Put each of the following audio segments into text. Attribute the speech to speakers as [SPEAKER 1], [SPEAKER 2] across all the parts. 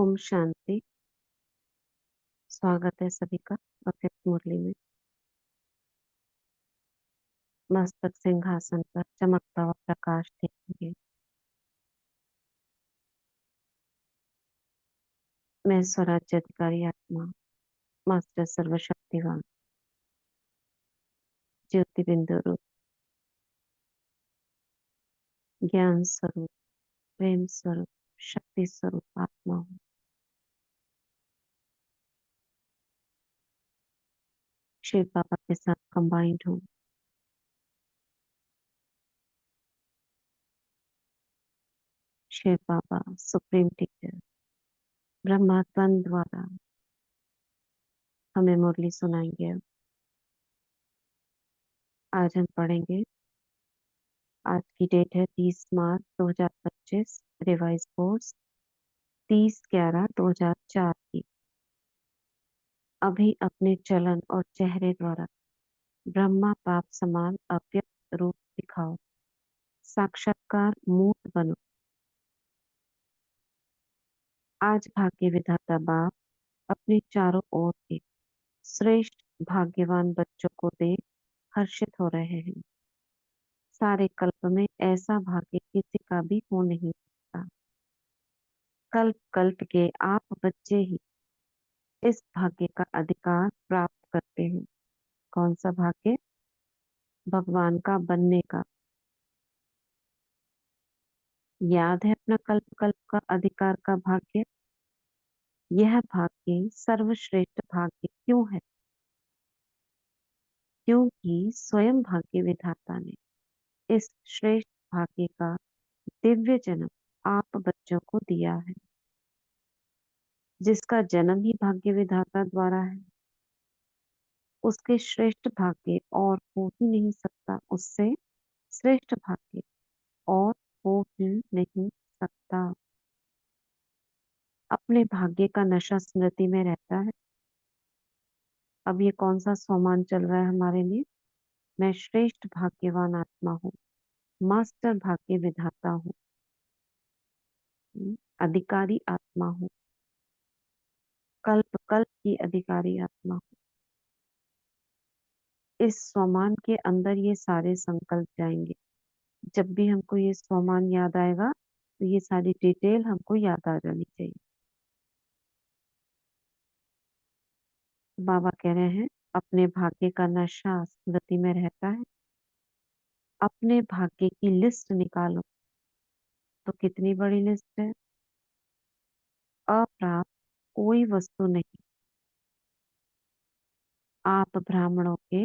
[SPEAKER 1] ओम शांति। स्वागत है सभी का अव्यक्त मुरली में। मस्तक सिंहासन पर चमकता हुआ प्रकाश देखेंगे। मैं स्वराज्य अधिकारी आत्मा, मास्टर सर्वशक्तिवान, ज्योति बिंदु रूप, ज्ञान स्वरूप, प्रेम स्वरूप, शक्ति स्वरूप आत्मा हूँ। शिव बाबा के साथ कंबाइंड हूँ। शिव बाबा सुप्रीम टीचर ब्रह्मात्मन द्वारा हमें मुरली सुनाएंगे। आज हम पढ़ेंगे। आज की डेट है 30 मार्च 2025। रिवाइज कोर्स 30/11/2004 की। अभी अपने चलन और चेहरे द्वारा ब्रह्मा बाप समान अव्यक्त रूप दिखाओ। साक्षात्कार मूर्त बनो। आज भाग्य विधाता बाप अपने चारों ओर के श्रेष्ठ भाग्यवान बच्चों को देख हर्षित हो रहे हैं। सारे कल्प में ऐसा भाग्य किसी का भी हो नहीं सकता। कल्प कल्प के आप बच्चे ही इस भाग्य का अधिकार प्राप्त करते हैं। कौन सा भाग्य? भगवान का बनने का। याद है अपना कल्प कल्प का अधिकार का भाग्य? यह भाग्य सर्वश्रेष्ठ भाग्य क्यों है? क्योंकि स्वयं भाग्य विधाता ने इस श्रेष्ठ भाग्य का दिव्य जन्म आप बच्चों को दिया है। जिसका जन्म ही भाग्य विधाता द्वारा है, उसके श्रेष्ठ भाग्य और हो ही नहीं सकता। उससे श्रेष्ठ भाग्य और हो ही नहीं सकता। अपने भाग्य का नशा स्मृति में रहता है। अब ये कौन सा सोमान चल रहा है हमारे लिए? मैं श्रेष्ठ भाग्यवान आत्मा हूँ, मास्टर भाग्य विधाता हूँ, अधिकारी आत्मा हूँ, कल्प कल्प की अधिकारी आत्मा हूँ। इस स्वमान के अंदर ये सारे संकल्प जाएंगे। जब भी हमको ये स्वमान याद आएगा तो ये सारी डिटेल हमको याद आ जानी चाहिए। बाबा कह रहे हैं अपने भाग्य का नशा स्मृति में रहता है। अपने भाग्य की लिस्ट निकालो। तो कितनी बड़ी लिस्ट है? अप्राप्त कोई वस्तु नहीं। आप ब्राह्मणों के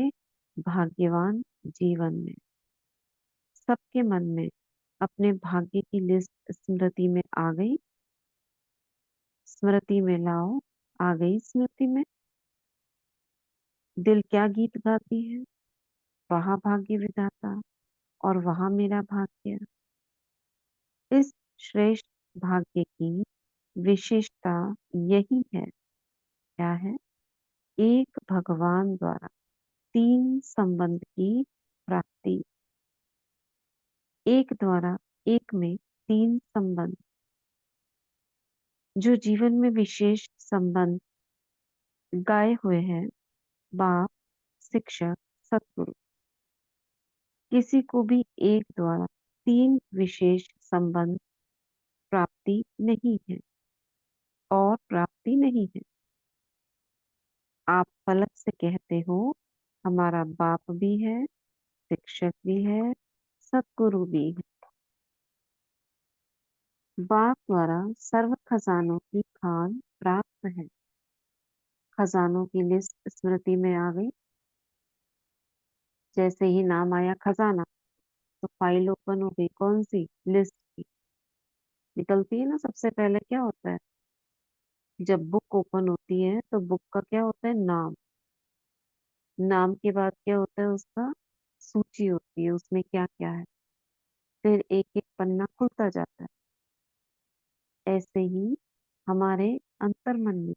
[SPEAKER 1] भाग्यवान जीवन में सबके मन में अपने भाग्य की लिस्ट स्मृति में आ गई। स्मृति में लाओ। आ गई स्मृति में। दिल क्या गीत गाती है? वहां भाग्य विधाता और वहां मेरा भाग्य। इस श्रेष्ठ भाग्य की विशेषता यही है। क्या है? एक भगवान द्वारा तीन संबंध की प्राप्ति। एक द्वारा एक में तीन संबंध। जो जीवन में विशेष संबंध गाए हुए हैं, बाप, शिक्षक, सतगुरु। किसी को भी एक द्वारा तीन विशेष संबंध प्राप्ति नहीं है और प्राप्ति नहीं है। आप फलक से कहते हो हमारा बाप भी है, शिक्षक भी है, सतगुरु भी है। बाप द्वारा सर्व खजानों की खान प्राप्त है। खजानों की लिस्ट स्मृति में आ गई। जैसे ही नाम आया खजाना तो फाइल ओपन हो गई। कौन सी? लिस्ट की। निकलती है ना। सबसे पहले क्या होता है जब बुक ओपन होती है? तो बुक का क्या होता है? नाम। नाम के बाद क्या होता है? उसका सूची होती है, उसमें क्या क्या है। फिर एक एक पन्ना खुलता जाता है। ऐसे ही हमारे अंतर्मन में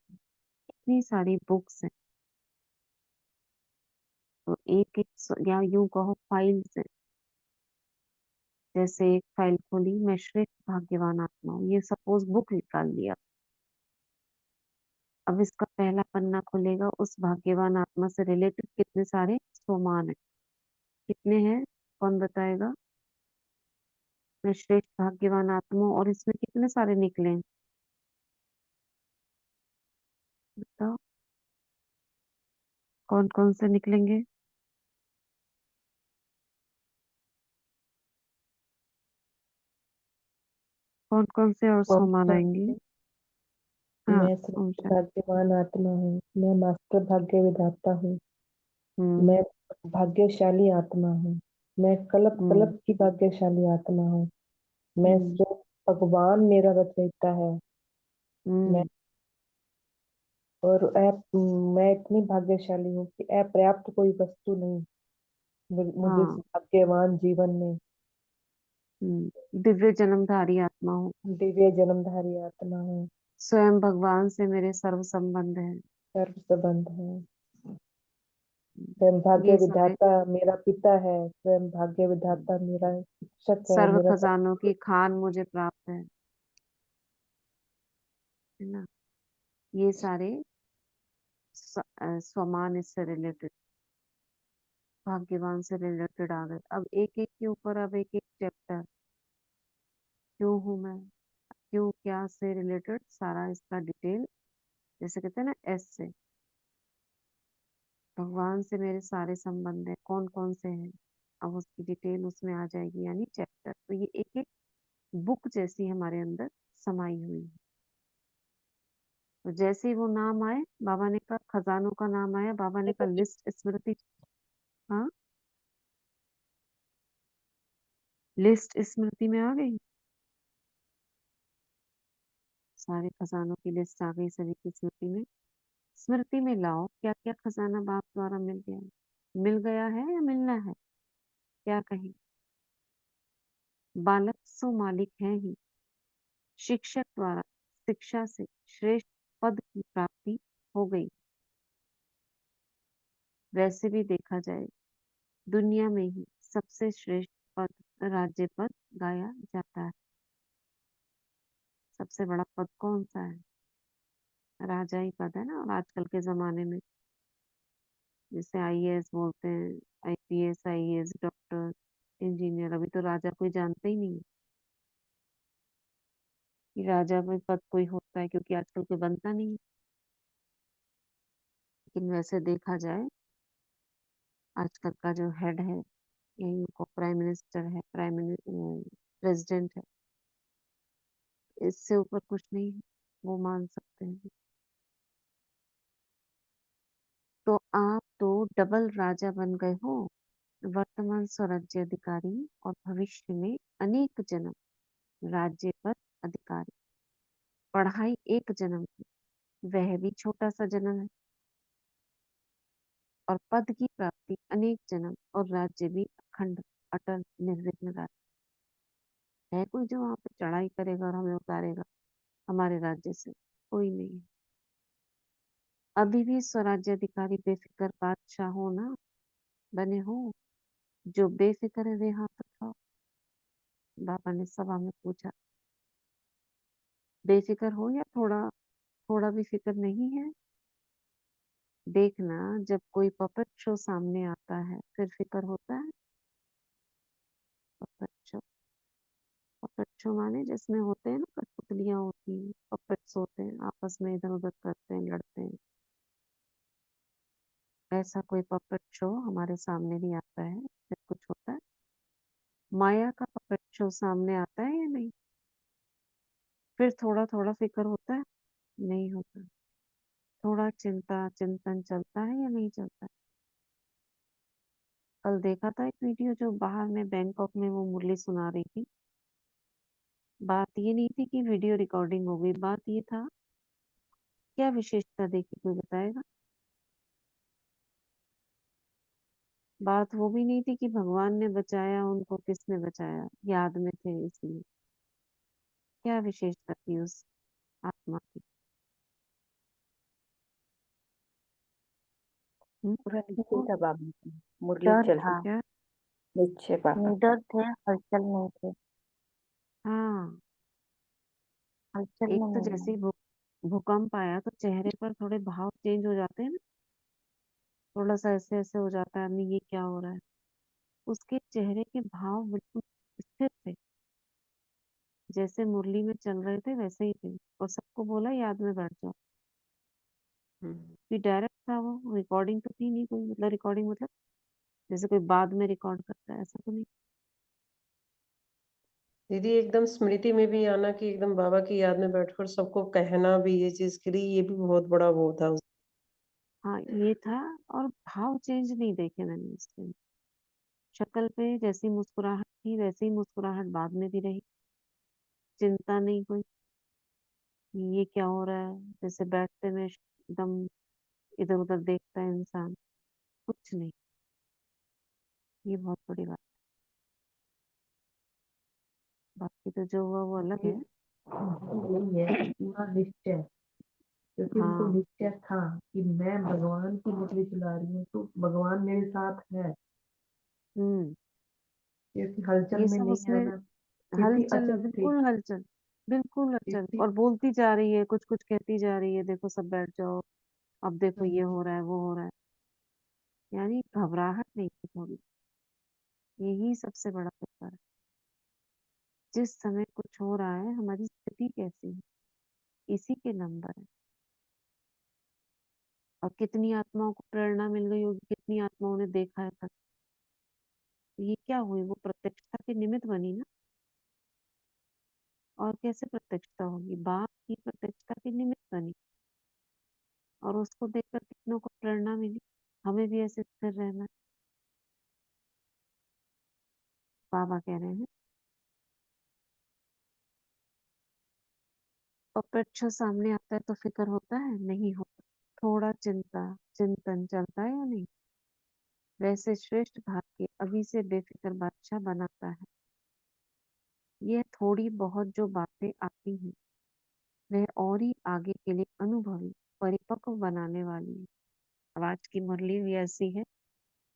[SPEAKER 1] इतनी सारी बुक्स हैं। तो एक एक या यूं कहो फाइल्स हैं। जैसे एक फाइल खोली, मैं श्रेष्ठ भाग्यवान आत्मा हूँ, ये सपोज बुक निकाल लिया। अब इसका पहला पन्ना खुलेगा, उस भाग्यवान आत्मा से रिलेटेड कितने सारे स्वमान है, कितने हैं, कौन बताएगा? मैं श्रेष्ठ भाग्यवान आत्मा, और इसमें कितने सारे निकले हैं? बताओ, कौन कौन से निकलेंगे? कौन कौन से और
[SPEAKER 2] ओम
[SPEAKER 1] स्वमान आएंगे?
[SPEAKER 2] शांति।
[SPEAKER 1] हाँ।
[SPEAKER 2] मैं
[SPEAKER 1] ओम
[SPEAKER 2] श्रेष्ठ
[SPEAKER 1] शांति।
[SPEAKER 2] भाग्यवान आत्मा हूँ। मैं मास्टर भाग्य विधाता हूँ।
[SPEAKER 1] हम्म।
[SPEAKER 2] मैं भाग्यशाली आत्मा हूँ। मैं कल्प
[SPEAKER 1] हम्म।
[SPEAKER 2] कल्प की भाग्यशाली आत्मा हूँ। मैं
[SPEAKER 1] हम्म।
[SPEAKER 2] स्वयं भगवान मेरा रचयिता है। मैं
[SPEAKER 1] हम्म।
[SPEAKER 2] और मैं इतनी भाग्यशाली हूँ कि अपर्याप्त कोई वस्तु नहीं मुझे इस
[SPEAKER 1] हाँ।
[SPEAKER 2] भाग्यवान जीवन में।
[SPEAKER 1] दिव्य जन्मधारी आत्मा हूँ।
[SPEAKER 2] दिव्य जन्मधारी आत्मा हूँ।
[SPEAKER 1] स्वयं भगवान से मेरे सर्व संबंध है।
[SPEAKER 2] सर्व संबंध है। स्वयं भाग्य
[SPEAKER 1] ये सारे
[SPEAKER 2] विधाता मेरा पिता है। स्वयं भाग्य विधाता मेरा शिक्षक है,
[SPEAKER 1] सर्व
[SPEAKER 2] मेरा सब
[SPEAKER 1] खजानों की
[SPEAKER 2] कुछ।
[SPEAKER 1] खान मुझे प्राप्त है ना? ये सारे स्वमान इससे रिलेटेड, भाग्यवान से रिलेटेड आ गए। अब एक एक के ऊपर, अब एक एक चैप्टर, क्यों हूं मैं, क्यों, क्या से रिलेटेड सारा इसका डिटेल, जैसे कहते हैं ना एस से, भगवान से मेरे सारे संबंध है, कौन कौन से हैं, अब उसकी डिटेल उसमें आ जाएगी, यानी चैप्टर। तो ये एक एक बुक जैसी हमारे अंदर समाई हुई है। तो जैसे ही वो नाम आए, बाबा ने कहा खजानों का नाम आया, बाबा ने कहा लिस्ट स्मृति। हाँ, लिस्ट स्मृति में आ गई, सारे खजानों की लिस्ट आ गई सभी की स्मृति में। स्मृति में लाओ क्या क्या खजाना बाप द्वारा मिल गया है, मिल गया है या मिलना है, क्या कहें? बालक सो मालिक है ही, शिक्षक द्वारा शिक्षा से श्रेष्ठ पद की प्राप्ति हो गई। वैसे भी देखा जाए, दुनिया में ही सबसे श्रेष्ठ पद राज्य पद गाया जाता है। सबसे बड़ा पद कौन सा है? राजा ही पद है ना। और आजकल के जमाने में जैसे आईएएस बोलते हैं, आईपीएस, आईएएस, डॉक्टर, इंजीनियर, अभी तो राजा कोई जानता ही नहीं है कि राजा में पद कोई होता है, क्योंकि आजकल कोई बनता नहीं है। लेकिन वैसे देखा जाए, आजकल का जो हेड है, यही उनको प्राइम मिनिस्टर है, प्रेसिडेंट है, इससे ऊपर कुछ नहीं है, वो मान सकते हैं। तो आप तो डबल राजा बन गए हो, वर्तमान स्वराज्य अधिकारी और भविष्य में अनेक जन्म राज्य पर अधिकारी। पढ़ाई एक जन्म की, वह भी छोटा सा जन्म है, और पद की प्राप्ति अनेक जन्म, और राज्य भी अखंड अटल निर्विघ्न राज्य। है कोई जो वहां पे चढ़ाई करेगा और हमें उतारेगा हमारे राज्य से? कोई नहीं है। अभी भी स्वराज्य अधिकारी बेफिक्र बादशाह हो ना, बने हो। जो बेफिक्र है वे हाथ उठाओ। बाबा ने सभा में पूछा, बेफिक्र हो या थोड़ा थोड़ा भी फिक्र नहीं है? देखना, जब कोई पपेट शो सामने आता है फिर फिक्र होता है? पपेट शो, पपेट शो माने जिसमें होते हैं ना, कठपुतलियां होती हैं, पपेट्स होते हैं, आपस में इधर उधर करते हैं, लड़ते हैं। ऐसा कोई पपेट शो हमारे सामने भी आता है फिर कुछ होता है? माया का पपेट शो सामने आता है या नहीं? फिर थोड़ा थोड़ा फिक्र होता है? नहीं होता। थोड़ा चिंता चिंतन चलता है या नहीं चलता? कल देखा था एक वीडियो, जो बाहर में बैंकॉक में वो मुरली सुना रही थी। बात ये नहीं थी कि वीडियो रिकॉर्डिंग हो गई, बात ये था, क्या विशेषता देखी, कोई बताएगा? बात वो भी नहीं थी कि भगवान ने बचाया उनको, किसने बचाया, याद में थे इसलिए। क्या विशेषता थी उस आत्मा की? हम्म?
[SPEAKER 3] पूरा निश्चल
[SPEAKER 4] वो
[SPEAKER 3] था बाबा की, मुरली
[SPEAKER 4] डर
[SPEAKER 3] चल
[SPEAKER 4] था,
[SPEAKER 3] रही।
[SPEAKER 1] क्या?
[SPEAKER 3] निश्चय बाबा।
[SPEAKER 4] निडर थे, हलचल नहीं थे,
[SPEAKER 1] हाँ,
[SPEAKER 4] हलचल
[SPEAKER 1] एक
[SPEAKER 4] में
[SPEAKER 1] तो
[SPEAKER 4] नहीं
[SPEAKER 1] जैसे
[SPEAKER 4] है।
[SPEAKER 1] ही भूख भूकंप आया तो चेहरे पर थोड़े भाव चेंज हो जाते हैं ना, थोड़ा सा ऐसे ऐसे हो जाता है आदमी, ये क्या हो रहा है। उसके चेहरे के भाव बिल्कुल स्थिर थे, जैसे मुरली में चल रहे थे वैसे ही थे। और सबको बोला याद में बैठ जाओ।
[SPEAKER 4] हम्म।
[SPEAKER 1] कि डायरेक्ट था, वो रिकॉर्डिंग तो थी नहीं कोई, मतलब रिकॉर्डिंग मतलब जैसे कोई बाद में रिकॉर्ड करता है ऐसा तो नहीं।
[SPEAKER 4] दीदी एकदम स्मृति में भी आना कि एकदम बाबा की याद में बैठकर सबको कहना भी ये चीज के लिए, ये भी बहुत बड़ा वो था।
[SPEAKER 1] हाँ ये था। और भाव चेंज नहीं देखे मैंने उसके, शक्ल पे जैसी मुस्कुराहट थी वैसी ही मुस्कुराहट बाद में भी रही। चिंता नहीं कोई कि ये क्या हो रहा है, जैसे बैठते में एकदम इधर उधर देखता है इंसान, कुछ नहीं। ये बहुत बड़ी बात। बाकी तो जो हुआ वो अलग
[SPEAKER 2] ये
[SPEAKER 1] है।
[SPEAKER 2] यही है कि पूरा निश्चय, क्योंकि उनको
[SPEAKER 1] हाँ।
[SPEAKER 2] निश्चय था कि मैं भगवान की मुरली चला रही हूँ तो भगवान मेरे साथ है,
[SPEAKER 1] हम्म।
[SPEAKER 2] क्योंकि हलचल
[SPEAKER 1] ये
[SPEAKER 2] में
[SPEAKER 1] सब
[SPEAKER 2] नहीं
[SPEAKER 1] उसमें
[SPEAKER 2] आना। स्थिति
[SPEAKER 1] हलचल,
[SPEAKER 2] अचल थी।
[SPEAKER 1] बिल्कुल हलचल, बिल्कुल हलचल।
[SPEAKER 2] स्थिति।
[SPEAKER 1] और बोलती जा रही है, कुछ कुछ कहती जा रही है, देखो सब बैठ जाओ, अब देखो ये
[SPEAKER 2] हम्म,
[SPEAKER 1] हो रहा है वो हो रहा है। यानी घबराहट नहीं थी थोड़ी। यही सबसे बड़ा पेपर है। जिस समय कुछ हो रहा है हमारी स्थिति कैसी है, इसी के नंबर है। और कितनी आत्माओं को प्रेरणा मिल गई होगी, कितनी आत्माओं ने देखा है तक। तो ये क्या हुई, वो प्रत्यक्षता के निमित्त बनी ना। और कैसे प्रत्यक्षता होगी, बाप की प्रत्यक्षता के निमित्त बनी। और उसको देखकर कितनों को प्रेरणा मिली, हमें भी ऐसे स्थिर रहना है। बाबा कह रहे हैं पपेट शो सामने आता है तो फिक्र होता है, नहीं होता। थोड़ा चिंता चिंतन चलता है या नहीं। वैसे श्रेष्ठ भाग के अभी से बेफिक्र बादशाह बनाता है। यह थोड़ी बहुत जो बातें आती हैं वह और ही आगे के लिए अनुभवी परिपक्व बनाने वाली है। अब आज की मुरली भी ऐसी है,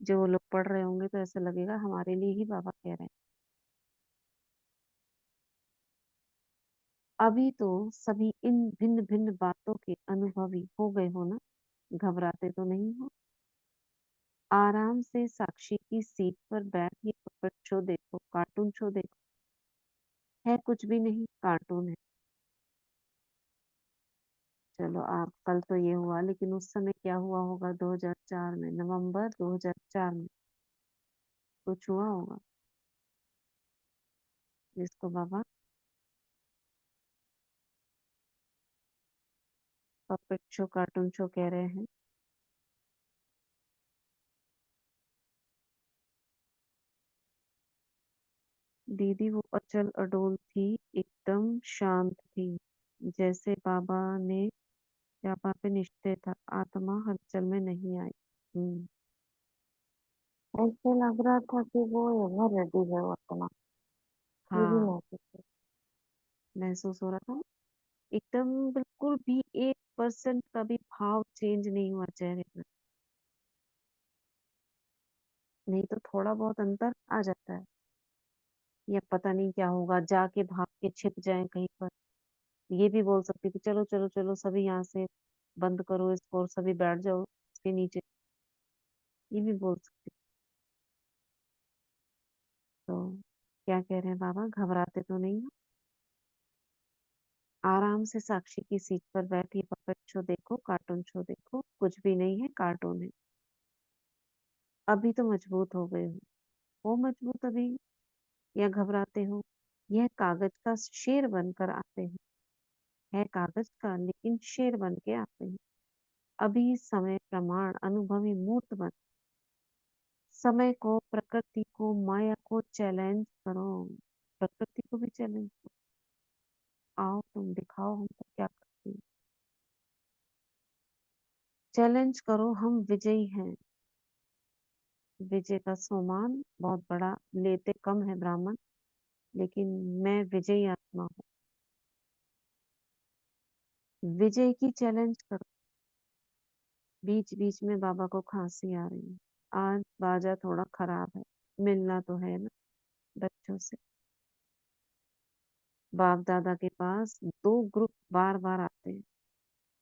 [SPEAKER 1] जो वो लोग पढ़ रहे होंगे तो ऐसा लगेगा हमारे लिए ही बाबा कह रहे हैं। अभी तो सभी इन भिन्न भिन्न बातों के अनुभवी हो गए हो ना, घबराते तो नहीं हो। आराम से साक्षी की सीट पर बैठ ये पपेट शो देखो, कार्टून शो देखो। है कुछ भी नहीं, कार्टून है। चलो आप, कल तो ये हुआ, लेकिन उस समय क्या हुआ होगा 2004 में, नवंबर 2004 में कुछ हुआ होगा जिसको बाबा पपेट शो कार्टून शो कह रहे हैं। दीदी वो अचल अडोल थी, एकदम शांत थी, जैसे बाबा ने व्यापा पे निश्चय था, आत्मा हलचल में नहीं आई।
[SPEAKER 3] ऐसे लग रहा था कि वो एवर रेडी है वो अपना। ये भी
[SPEAKER 1] हाँ,
[SPEAKER 3] महसूस
[SPEAKER 1] महसूस हो रहा था ना? एकदम बिल्कुल भी 1% का भी भाव चेंज नहीं हुआ चेहरे पर। नहीं तो थोड़ा बहुत अंतर आ जाता है, या पता नहीं क्या होगा, जाके भाग के छिप जाए कहीं पर। ये भी बोल सकती थी चलो चलो चलो सभी यहाँ से बंद करो इसको और सभी बैठ जाओ इसके नीचे। ये भी बोल सकती। तो क्या कह रहे हैं बाबा, घबराते तो नहीं हो। आराम से साक्षी की सीट पर बैठी पपेट शो देखो, कार्टून शो देखो, कुछ भी नहीं है, कार्टून है। अभी तो मजबूत हो गए हो मजबूत अभी, या घबराते हो। यह कागज का शेर बनकर आते हैं, है कागज का लेकिन शेर बन के आते हैं। अभी समय प्रमाण अनुभवी मूर्त बन। समय को, प्रकृति को, माया को चैलेंज करो। प्रकृति को भी चैलेंज करो। आओ तुम दिखाओ हमको क्या करती हो। चैलेंज करो, हम विजयी हैं। विजय का सोमान बहुत बड़ा, लेते कम है ब्राह्मण, लेकिन मैं विजयी आत्मा हूँ। विजय की चैलेंज करो। बीच बीच में बाबा को खांसी आ रही है, आज बाजा थोड़ा खराब है। मिलना तो है ना बच्चों से। बाप दादा के पास दो ग्रुप बार बार आते हैं,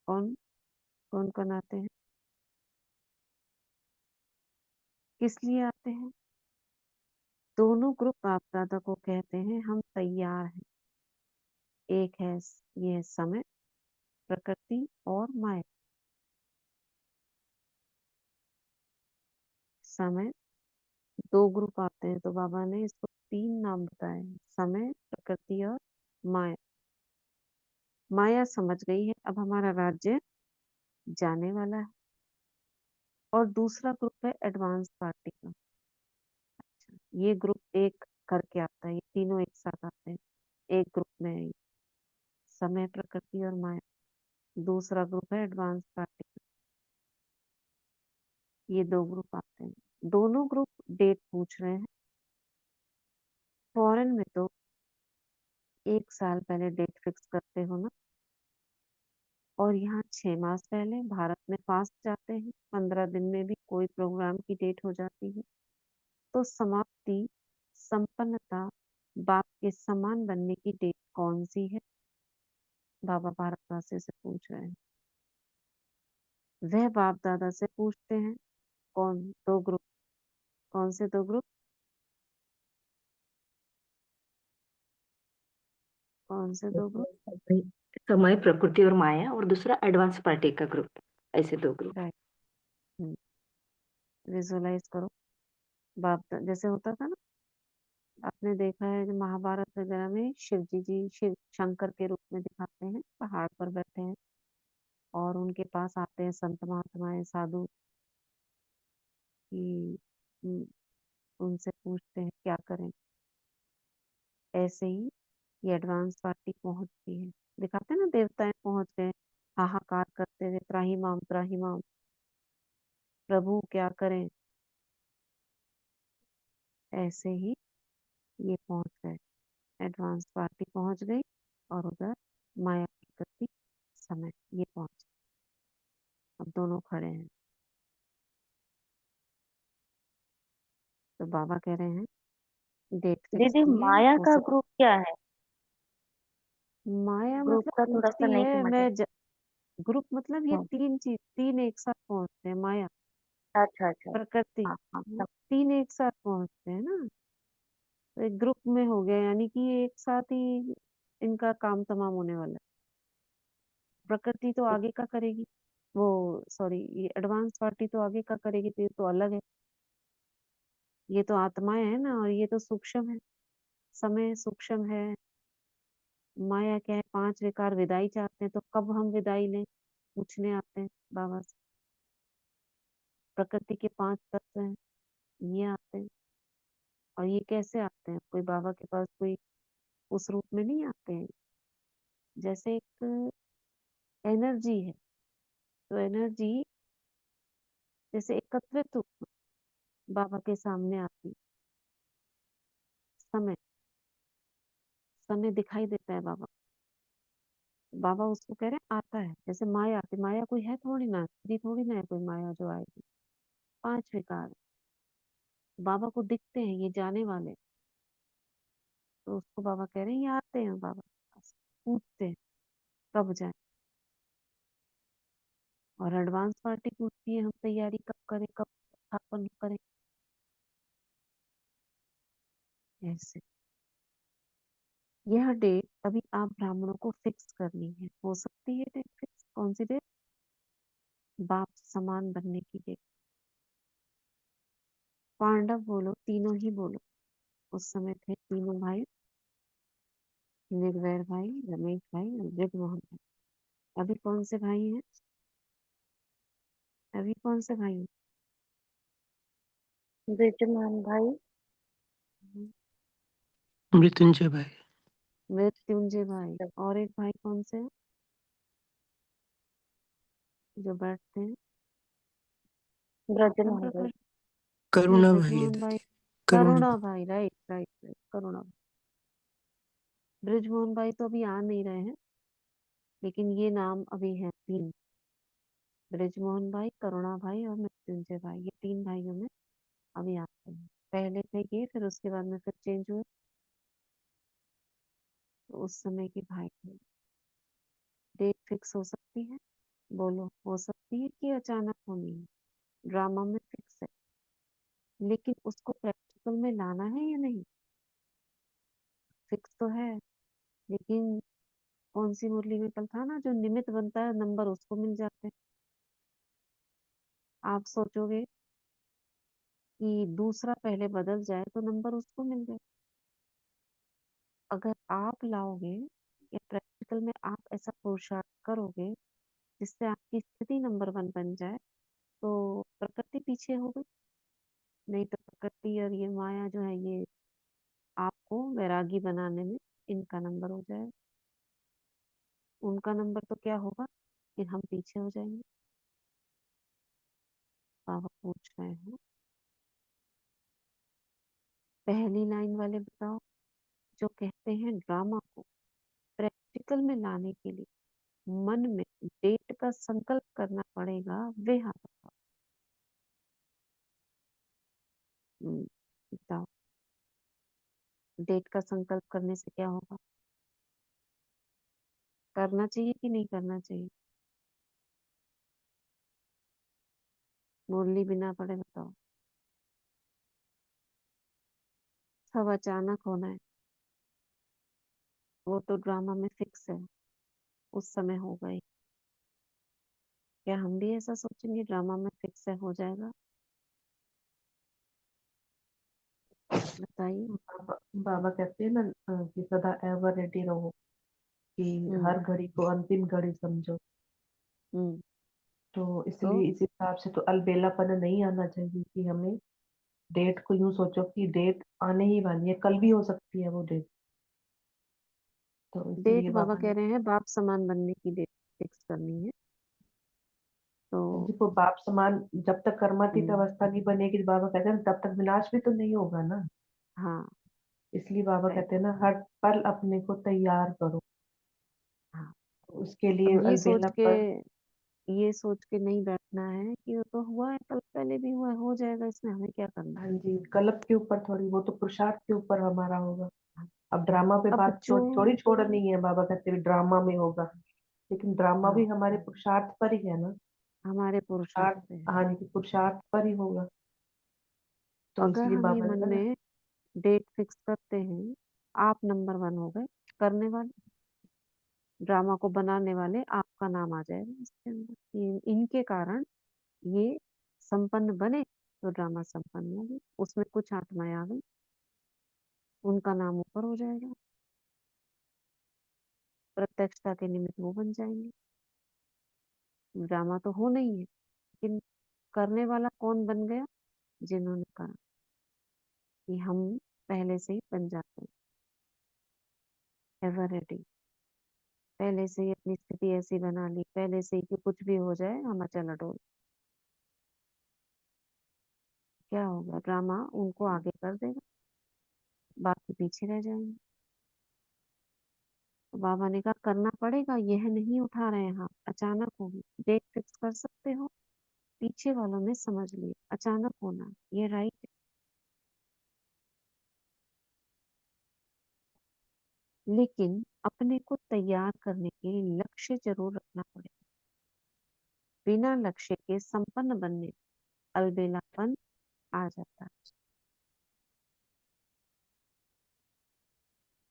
[SPEAKER 1] कौन कौन कौन आते हैं, किस लिए आते हैं? दोनों ग्रुप बाप दादा को कहते हैं हम तैयार हैं। एक है ये है समय, प्रकृति और माया। समय, दो ग्रुप आते हैं तो बाबा ने इसको 3 नाम बताए, समय, प्रकृति और माया। माया समझ गई है, अब हमारा राज्य जाने वाला है। और दूसरा ग्रुप है एडवांस पार्टी का। ये ग्रुप एक करके आता है, ये तीनों एक साथ आते हैं, एक ग्रुप में है ये, समय, प्रकृति और माया। दूसरा ग्रुप है एडवांस पार्टी का, ये 2 ग्रुप आते हैं। दोनों ग्रुप डेट पूछ रहे हैं। फॉरेन में तो 1 साल पहले डेट फिक्स करते हो ना, और यहाँ 6 मास पहले। भारत में फास्ट जाते हैं, 15 दिन में भी कोई प्रोग्राम की डेट हो जाती है। तो समाप्ति, संपन्नता, बाप के समान बनने की डेट कौन सी है? बाबा भारतवासी से पूछ रहे हैं। वह बाप दादा से पूछते हैं। कौन? 2 ग्रुप। कौन से 2 ग्रुप? कौन से 2 ग्रुप?
[SPEAKER 5] समय, प्रकृति और माया, और दूसरा एडवांस पार्टी का ग्रुप। ऐसे 2 ग्रुप।
[SPEAKER 1] राइट। विजुअलाइज करो। जैसे होता था ना, आपने देखा है जो महाभारत वगैरह में जी शिव शंकर के रूप में दिखाते हैं, पहाड़ पर बैठे हैं और उनके पास आते हैं संत महात्माएं, साधु, कि उनसे पूछते हैं क्या करें। ऐसे ही ये एडवांस पार्टी पहुंचती है। दिखाते हैं ना, देवताएं पहुंच गए, हाहाकार करते हुए, त्राहिमाम त्राहिमाम, प्रभु क्या करें। ऐसे ही ये पहुंच गए, एडवांस पार्टी पहुंच गई, और उधर माया, प्रकृति, समय, ये पहुंच। अब दोनों खड़े हैं। तो बाबा कह रहे हैं डेट फिक्स
[SPEAKER 3] दीदी
[SPEAKER 1] नहीं है,
[SPEAKER 3] माया
[SPEAKER 1] हो
[SPEAKER 3] का
[SPEAKER 1] सकता।
[SPEAKER 3] ग्रुप क्या है?
[SPEAKER 1] माया
[SPEAKER 3] ग्रुप
[SPEAKER 1] मतलब
[SPEAKER 3] का थोड़ा सा
[SPEAKER 1] पूछती
[SPEAKER 3] नहीं
[SPEAKER 1] है
[SPEAKER 3] समझ है।
[SPEAKER 1] ग्रुप मतलब ये
[SPEAKER 3] हम्म,
[SPEAKER 1] 3 चीज, 3 एक साथ पहुंचते हैं। माया,
[SPEAKER 3] अच्छा अच्छा।
[SPEAKER 1] प्रकृति,
[SPEAKER 3] हाँ हाँ
[SPEAKER 1] वो 3 एक साथ पहुंचते हैं ना, तो एक ग्रुप में हो गया, यानी कि ये एक साथ ही इनका काम तमाम होने वाला है। प्रकृति तो आगे का करेगी, वो सॉरी, ये एडवांस पार्टी तो आगे का करेगी, तो ये तो अलग है। ये तो आत्माएं है ना, और ये तो सूक्ष्म है। समय सूक्ष्म है। माया क्या है? 5 विकार विदाई चाहते हैं, तो कब हम विदाई लें, पूछने आते हैं बाबा से। प्रकृति के 5 तत्व हैं, ये आते हैं। और ये कैसे आते हैं? कोई बाबा के पास कोई उस रूप में नहीं आते हैं। जैसे एक एनर्जी है, तो एनर्जी जैसे एकत्रित रूप में बाबा के सामने आती है। समय, समय दिखाई देता है बाबा। बाबा उसको कह रहे हैं आता है। जैसे माया आती, माया कोई है थोड़ी ना, स्त्री थोड़ी ना है कोई माया जो आएगी। 5 विकार बाबा को दिखते हैं, ये जाने वाले। तो उसको बाबा कह रहे हैं ये आते हैं बाबा के पास, पूछते हैं कब जाए। और एडवांस पार्टी पूछती है हम तैयारी कब करें, कब स्थापन करें। ऐसे यह डेट अभी आप ब्राह्मणों को फिक्स करनी है। हो सकती है डेट फिक्स? कौन सी डेट? बाप समान बनने की डेट। पांडव बोलो, तीनों ही बोलो। उस समय थे तीनों भाई, निर्वैर भाई, रमेश भाई और ब्रिजमोहन भाई। अभी कौन से भाई हैं? अभी कौन से भाई हैं?
[SPEAKER 3] ब्रिजमान भाई।
[SPEAKER 6] मृत्युंजय भाई।
[SPEAKER 1] मृत्युंजय भाई। और एक भाई कौन से हैं जो बैठते हैं? आसन
[SPEAKER 3] ब्रजमान भाई।
[SPEAKER 1] रखा। नहीं,
[SPEAKER 6] करुणा भाई है
[SPEAKER 1] ब्रिजमोहन भाई।
[SPEAKER 6] दीदी। करुणा
[SPEAKER 1] करुणा भाई, राइट राइट राइट, करुणा भाई। ब्रिजमोहन भाई तो अभी आ नहीं रहे हैं, लेकिन ये नाम अभी है 3। ब्रिजमोहन भाई, करुणा भाई और मृत्युंजय भाई, ये 3 भाइयों में अभी आते हैं। पहले थे ये, फिर उसके बाद में फिर चेंज हुए, तो उस समय के भाई थे। डेट फिक्स हो सकती है? बोलो, हो सकती है कि अचानक होनी है, ड्रामा में फिक्स है, लेकिन उसको प्रैक्टिकल में लाना है या नहीं? फिक्स तो है, लेकिन कौन सी मुरली में कल था ना, जो निमित्त बनता है नंबर उसको मिल जाते हैं। आप सोचोगे कि दूसरा पहले बदल जाए तो नंबर उसको मिल जाए। अगर आप लाओगे या प्रैक्टिकल में आप ऐसा पुरुषार्थ करोगे जिससे आपकी स्थिति नंबर 1 बन जाए, तो प्रकृति पीछे हो गई। नहीं तो प्रकृति और ये माया जो है, ये आपको वैरागी बनाने में इनका नंबर हो जाएगा। उनका नंबर तो क्या होगा कि हम पीछे हो जाएंगे। बाबा पूछ रहे हैं, पहली लाइन वाले बताओ, जो कहते हैं ड्रामा को प्रैक्टिकल में लाने के लिए मन में डेट का संकल्प करना पड़ेगा, वे हाथ बताओ। बताओ, डेट का संकल्प करने से क्या होगा? करना चाहिए कि नहीं करना चाहिए? मुरली बिना पढ़े बताओ। सब अचानक होना है, वो तो ड्रामा में फिक्स है, उस समय हो गई। क्या हम भी ऐसा सोचेंगे ड्रामा में फिक्स है, हो जाएगा? बताइए।
[SPEAKER 2] बाबा कहते हैं ना कि सदा एवर रेडी रहो, कि
[SPEAKER 1] हम्म।
[SPEAKER 2] हर घड़ी को अंतिम घड़ी समझो।
[SPEAKER 1] हम्म।
[SPEAKER 2] तो
[SPEAKER 1] तो
[SPEAKER 2] इसलिए इस हिसाब से तो अलबेलापन नहीं आना चाहिए कि हमें डेट को यूं सोचो कि डेट आने ही वाली है, कल भी हो सकती है वो डेट। तो
[SPEAKER 1] डेट
[SPEAKER 2] इसीलिए
[SPEAKER 1] बाबा
[SPEAKER 2] बाबा
[SPEAKER 1] कह
[SPEAKER 2] ने
[SPEAKER 1] रहे हैं बाप समान बनने की डेट फिक्स करनी है। तो
[SPEAKER 2] जी वो बाप समान जब तक कर्मातीत
[SPEAKER 1] हम्म,
[SPEAKER 2] अवस्था नहीं बनेगी, बाबा कहते हैं तब तक विनाश भी तो नहीं होगा ना।
[SPEAKER 1] हाँ,
[SPEAKER 2] इसलिए बाबा
[SPEAKER 1] राइट,
[SPEAKER 2] कहते हैं ना, हर पल अपने को तैयार करो।
[SPEAKER 1] हाँ।
[SPEAKER 2] तो उसके
[SPEAKER 1] अब
[SPEAKER 2] लिए अलबेलापन।
[SPEAKER 1] ये सोच के नहीं बैठना है कि वो तो हुआ है, कल पहले भी हुआ है, हो जाएगा, इसमें हमें क्या करना।
[SPEAKER 2] हाँ जी, गलत के ऊपर थोड़ी, वो तो पुरुषार्थ के ऊपर हमारा होगा।
[SPEAKER 1] हाँ।
[SPEAKER 2] अब ड्रामा पे
[SPEAKER 1] अब
[SPEAKER 2] बात
[SPEAKER 1] जो
[SPEAKER 2] थोड़ी छोड़नी है, बाबा कहते हैं ड्रामा में होगा, लेकिन ड्रामा भी
[SPEAKER 1] हाँ,
[SPEAKER 2] हमारे पुरुषार्थ पर ही है ना।
[SPEAKER 1] हमारे पुरुषार्थ
[SPEAKER 2] पुरुषार्थ,
[SPEAKER 1] पे है।
[SPEAKER 2] हाँ जी, पुरुषार्थ पर ही होगा। तो
[SPEAKER 1] अगर
[SPEAKER 2] इसलिए
[SPEAKER 1] हम ये
[SPEAKER 2] बाबा ने
[SPEAKER 1] मन
[SPEAKER 2] कहा
[SPEAKER 1] में डेट फिक्स करते हैं, आप नंबर 1 हो गए, करने वाले, ड्रामा को बनाने वाले, आपका नाम आ जाएगा इसके अंदर कि इनके कारण ये संपन्न बने, तो ड्रामा संपन्न हो गई, उसमें कुछ आत्माएं आ गई, उनका नाम ऊपर हो जाएगा, प्रत्यक्षता के निमित्त वो बन जाएंगे। ड्रामा तो हो नहीं है, लेकिन करने वाला कौन बन गया? जिन्होंने कहा कि हम पहले से ही बन जाते हैं, एवर रेडी, पहले से ही अपनी स्थिति ऐसी बना ली, पहले से ही कि कुछ भी हो जाए हम अचल अडोल। क्या होगा? ड्रामा उनको आगे कर देगा, बाकी पीछे रह जाएंगे। तो बाबा ने कहा करना पड़ेगा, यह नहीं उठा रहे हैं हाथ, अचानक होगी, डेट फिक्स कर सकते हो, पीछे वालों ने समझ लिया अचानक होना है, ये राइट है, लेकिन अपने को तैयार करने के लिए लक्ष्य जरूर रखना पड़ेगा। बिना लक्ष्य के संपन्न बनने अलबेलापन आ जाता है।